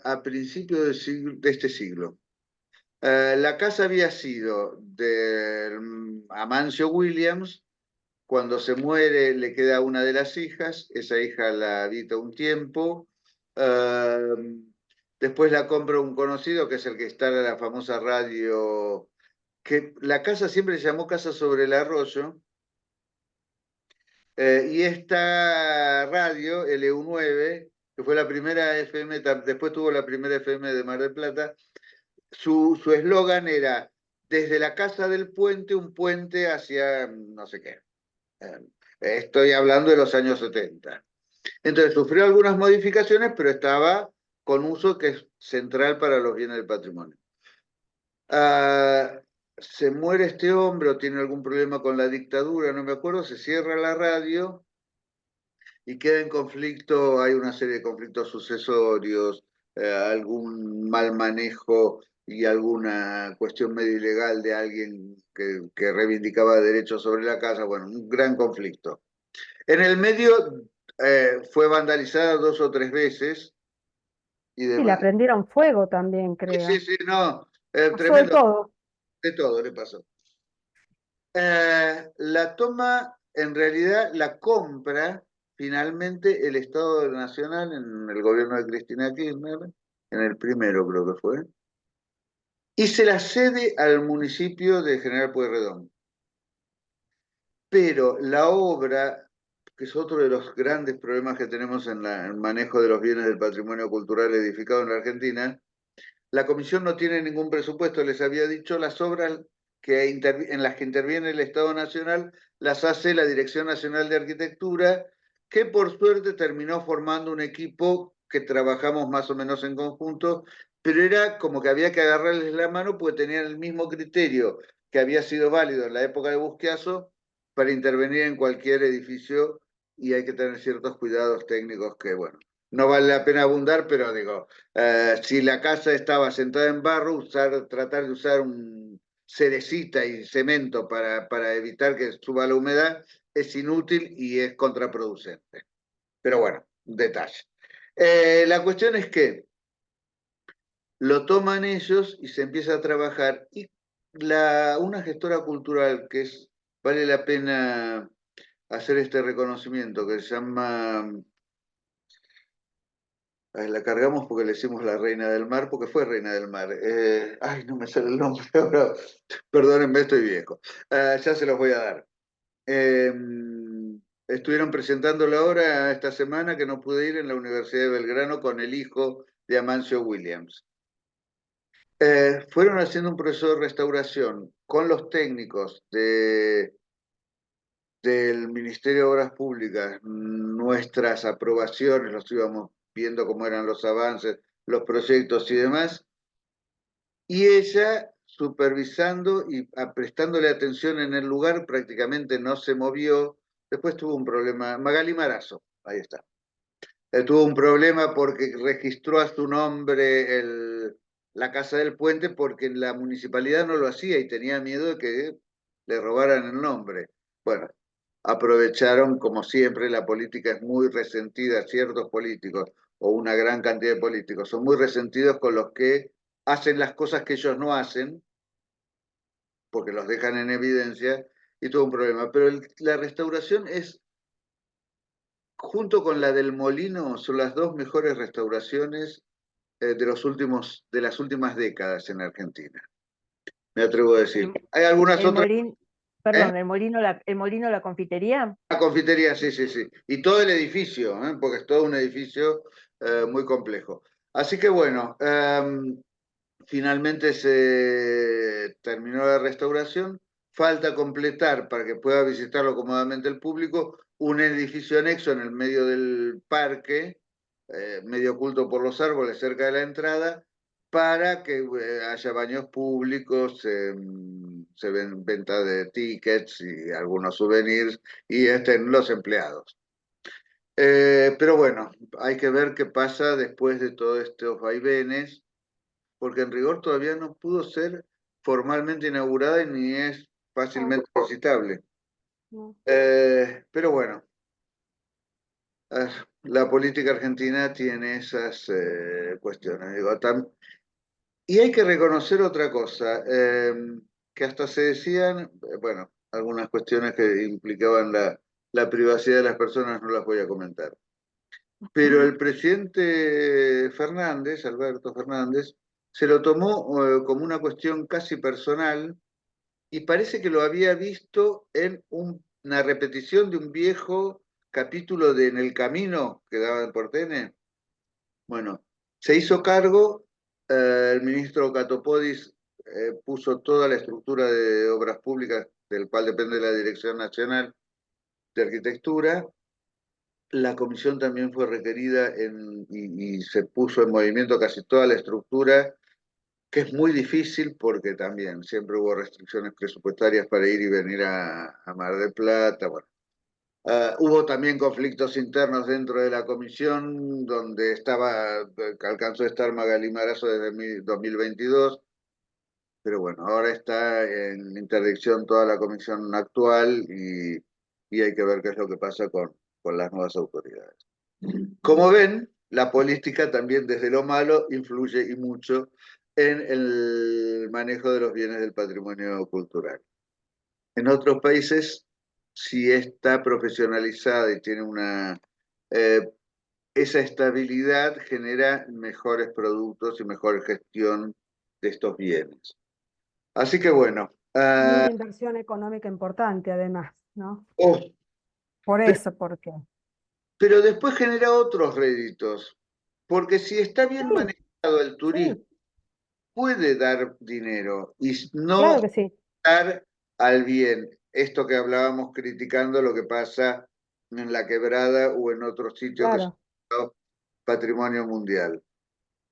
a principios de este siglo. La casa había sido de Amancio Williams. Cuando se muere le queda una de las hijas, esa hija la habita un tiempo, después la compra un conocido que es el que está en la famosa radio, que la casa siempre se llamó Casa sobre el Arroyo, y esta radio, LU9, que fue la primera FM, después tuvo la primera FM de Mar del Plata, su eslogan era, desde la casa del puente, un puente hacia no sé qué. Estoy hablando de los años 70. Entonces sufrió algunas modificaciones, pero estaba con uso que es central para los bienes del patrimonio. Se muere este hombre o tiene algún problema con la dictadura, no me acuerdo, se cierra la radio y queda en conflicto, hay una serie de conflictos sucesorios, algún mal manejo y alguna cuestión medio ilegal de alguien que reivindicaba derechos sobre la casa, bueno, un gran conflicto. En el medio fue vandalizada 2 o 3 veces y Sí, le demás. prendieron fuego también, Sí, creo. sí, sí, no, Pasó de tremendo, todo. de todo le pasó. La toma, en realidad, la compra finalmente el Estado Nacional en el gobierno de Cristina Kirchner, en el primero creo que fue, y se la cede al municipio de General Pueyrredón. Pero la obra, que es otro de los grandes problemas que tenemos en el manejo de los bienes del patrimonio cultural edificado en la Argentina, la comisión no tiene ningún presupuesto, les había dicho, las obras en las que interviene el Estado Nacional las hace la Dirección Nacional de Arquitectura, que por suerte terminó formando un equipo que trabajamos más o menos en conjunto, pero era como que había que agarrarles la mano porque tenían el mismo criterio que había sido válido en la época de Busquiazo para intervenir en cualquier edificio y hay que tener ciertos cuidados técnicos que, bueno, no vale la pena abundar, pero digo, si la casa estaba sentada en barro, tratar de usar un cerecita y cemento para evitar que suba la humedad es inútil y es contraproducente. Pero bueno, detalle. La cuestión es que lo toman ellos y se empieza a trabajar. Y una gestora cultural vale la pena hacer este reconocimiento, que se llama... La cargamos porque le hicimos la Reina del Mar, porque fue Reina del Mar. Ay, no me sale el nombre ahora. Perdónenme, estoy viejo. Ya se los voy a dar. Eh, Estuvieron presentando la obra esta semana que no pude ir en la Universidad de Belgrano con el hijo de Amancio Williams. Fueron haciendo un proceso de restauración con los técnicos del Ministerio de Obras Públicas, nuestras aprobaciones, los íbamos viendo cómo eran los avances, los proyectos y demás, y ella supervisando y prestándole atención en el lugar, prácticamente no se movió. Después tuvo un problema, Magali Marazo, ahí está. Tuvo un problema porque registró a su nombre la Casa del Puente porque la municipalidad no lo hacía y tenía miedo de que le robaran el nombre. Bueno, aprovecharon, como siempre, la política es muy resentida, ciertos políticos o una gran cantidad de políticos son muy resentidos con los que hacen las cosas que ellos no hacen, porque los dejan en evidencia, y tuvo un problema. Pero la restauración es, junto con la del Molino, son las 2 mejores restauraciones de las últimas décadas en Argentina. Me atrevo a decir. Hay algunas otras... Perdón, el molino, la confitería. La confitería, sí, sí, sí. Y todo el edificio, porque es todo un edificio muy complejo. Así que bueno, finalmente se terminó la restauración. Falta completar, para que pueda visitarlo cómodamente el público, un edificio anexo en el medio del parque, medio oculto por los árboles cerca de la entrada, para que haya baños públicos, se ven venta de tickets y algunos souvenirs y estén los empleados. Pero bueno, hay que ver qué pasa después de todos estos vaivenes, porque en rigor todavía no pudo ser formalmente inaugurada y ni es fácilmente visitable. Pero bueno, la política argentina tiene esas cuestiones. Digo, y hay que reconocer otra cosa, que hasta se decían, bueno, algunas cuestiones que implicaban la privacidad de las personas, no las voy a comentar. Pero el presidente Fernández, Alberto Fernández, se lo tomó como una cuestión casi personal y parece que lo había visto en una repetición de un viejo capítulo de En el Camino que daba en Porteña. Bueno, se hizo cargo, el ministro Catopodis puso toda la estructura de obras públicas, del cual depende la Dirección Nacional de Arquitectura. La comisión también fue requerida y se puso en movimiento casi toda la estructura que es muy difícil porque también siempre hubo restricciones presupuestarias para ir y venir a Mar del Plata. Bueno. Hubo también conflictos internos dentro de la comisión, donde alcanzó a estar Magalí Marazo desde 2022, pero bueno, ahora está en interdicción toda la comisión actual y hay que ver qué es lo que pasa con las nuevas autoridades. Como ven, la política también desde lo malo influye y mucho en el manejo de los bienes del patrimonio cultural. En otros países, si está profesionalizada y tiene esa estabilidad, genera mejores productos y mejor gestión de estos bienes. Así que bueno. Una inversión económica importante además, ¿no? Por Pero, eso, porque pero después genera otros réditos, porque si está bien manejado el turismo, puede dar dinero y no claro que sí. dar al bien. Esto que hablábamos criticando lo que pasa en la Quebrada o en otros sitios que son patrimonio mundial.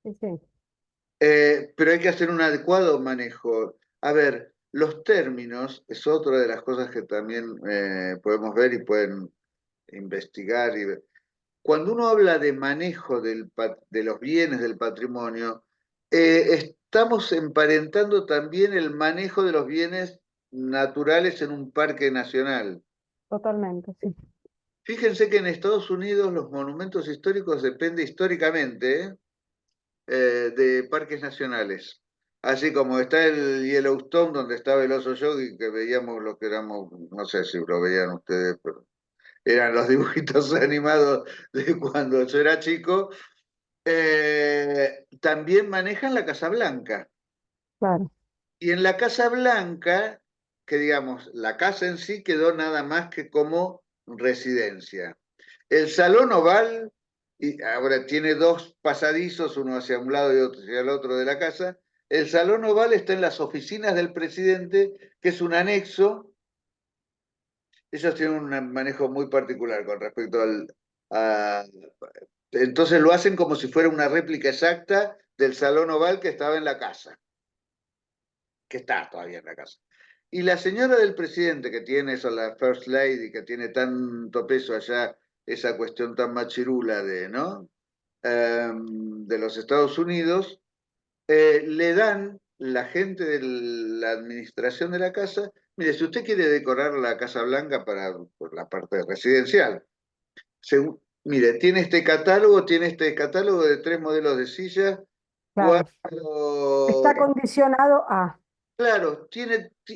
Sí, sí. Pero hay que hacer un adecuado manejo. A ver, los términos es otra de las cosas que también podemos ver y pueden investigar. Cuando uno habla de manejo de los bienes del patrimonio, estamos emparentando también el manejo de los bienes naturales en un parque nacional. Totalmente, sí. Fíjense que en Estados Unidos los monumentos históricos dependen históricamente de parques nacionales. Así como está el Yellowstone, donde estaba el oso yogi, que veíamos lo que éramos, no sé si lo veían ustedes, pero eran los dibujitos animados de cuando yo era chico. También manejan la Casa Blanca. Claro. Y en la Casa Blanca, que digamos, la casa en sí quedó nada más que como residencia. El Salón Oval, y ahora tiene dos pasadizos, uno hacia un lado y otro hacia el otro de la casa. El Salón Oval está en las oficinas del presidente, que es un anexo. Ellos tienen un manejo muy particular con respecto entonces lo hacen como si fuera una réplica exacta del Salón Oval que estaba en la casa, que está todavía en la casa. Y la señora del presidente, que tiene eso, la First Lady, que tiene tanto peso allá, esa cuestión tan machirula ¿no? De los Estados Unidos, le dan la gente de la administración de la casa, mire, si usted quiere decorar la Casa Blanca por la parte residencial, mire, tiene este catálogo de 3 modelos de silla, Claro. 4... Está condicionado a... Claro,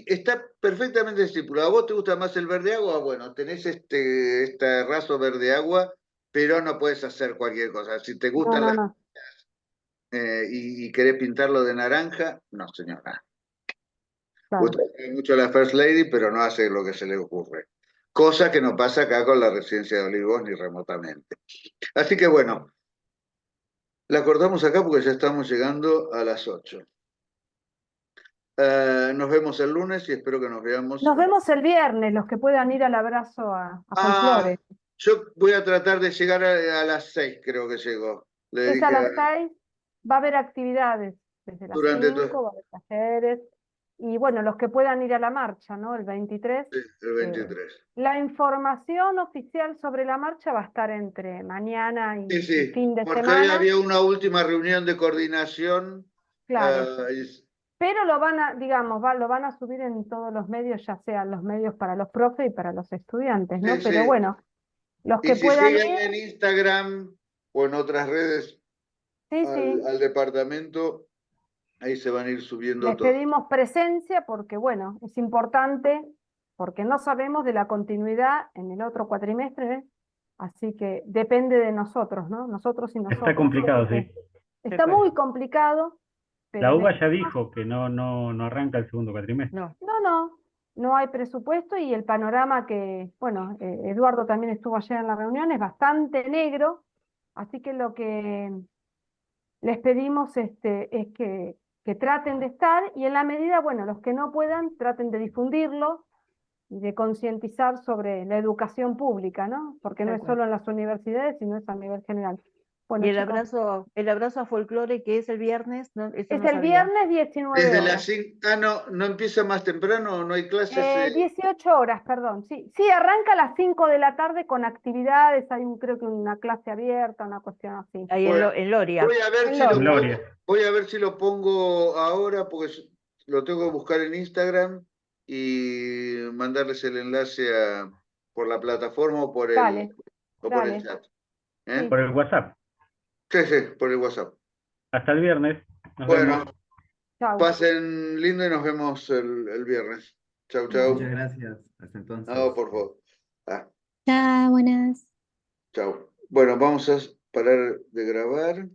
está perfectamente estipulado. ¿A vos te gusta más el verde agua? Bueno, tenés este raso verde agua, pero no puedes hacer cualquier cosa. Si te gustan No. y querés pintarlo de naranja, no, señora. Claro. Usted quiere mucho a la First Lady, pero no hace lo que se le ocurre. Cosa que no pasa acá con la residencia de Olivos ni remotamente. Así que bueno, la cortamos acá porque ya estamos llegando a las 8. Nos vemos el lunes y espero que nos veamos. Nos vemos el viernes, los que puedan ir al abrazo a Folklore. Yo voy a tratar de llegar a las 6, creo que llego. Es a las 6, va a haber actividades desde las 5, va a haber talleres. Y bueno, los que puedan ir a la marcha, ¿no? El 23. Sí, el 23. La información oficial sobre la marcha va a estar entre mañana y fin de porque semana. hoy había una última reunión de coordinación. Claro. Pero lo van a, digamos, lo van a subir en todos los medios, ya sean los medios para los profes y para los estudiantes, ¿no? Pero bueno, los que puedan siguen ir... en Instagram o en otras redes al departamento, ahí se van a ir subiendo Les todo. pedimos presencia porque, bueno, es importante, porque no sabemos de la continuidad en el otro cuatrimestre, así que depende de nosotros, ¿no? Nosotros y nosotros. Está complicado, sí. Está muy complicado. Pero la UBA ya dijo que no arranca el segundo cuatrimestre. No hay presupuesto y el panorama que, bueno, Eduardo también estuvo ayer en la reunión, es bastante negro, así que lo que les pedimos es que traten de estar y en la medida, bueno, los que no puedan, traten de difundirlo y de concientizar sobre la educación pública, ¿no? Porque no es solo en las universidades, sino es a nivel general. Bueno, Y el chicos, abrazo a folclore que es el viernes, ¿no? Eso es no el sabía. viernes 19 Desde horas. las 5, no empieza más temprano, no hay clases. 18 horas, perdón. Sí, sí, arranca a las 5 de la tarde con actividades. Hay creo que una clase abierta, una cuestión así. Ahí Bueno, en Loria. voy a ver En si lo Loria. pongo, Gloria. voy a ver si lo pongo ahora, porque lo tengo que buscar en Instagram y mandarles el enlace por la plataforma o por Dale, el dale. chat. ¿Eh? Sí. Por el WhatsApp. Sí, por el WhatsApp. Hasta el viernes. Nos Bueno, vemos. Chau. pasen lindo y nos vemos el viernes. Chau, chau. Muchas gracias. Hasta No, entonces. por favor. Chao, buenas. Chau. Bueno, vamos a parar de grabar.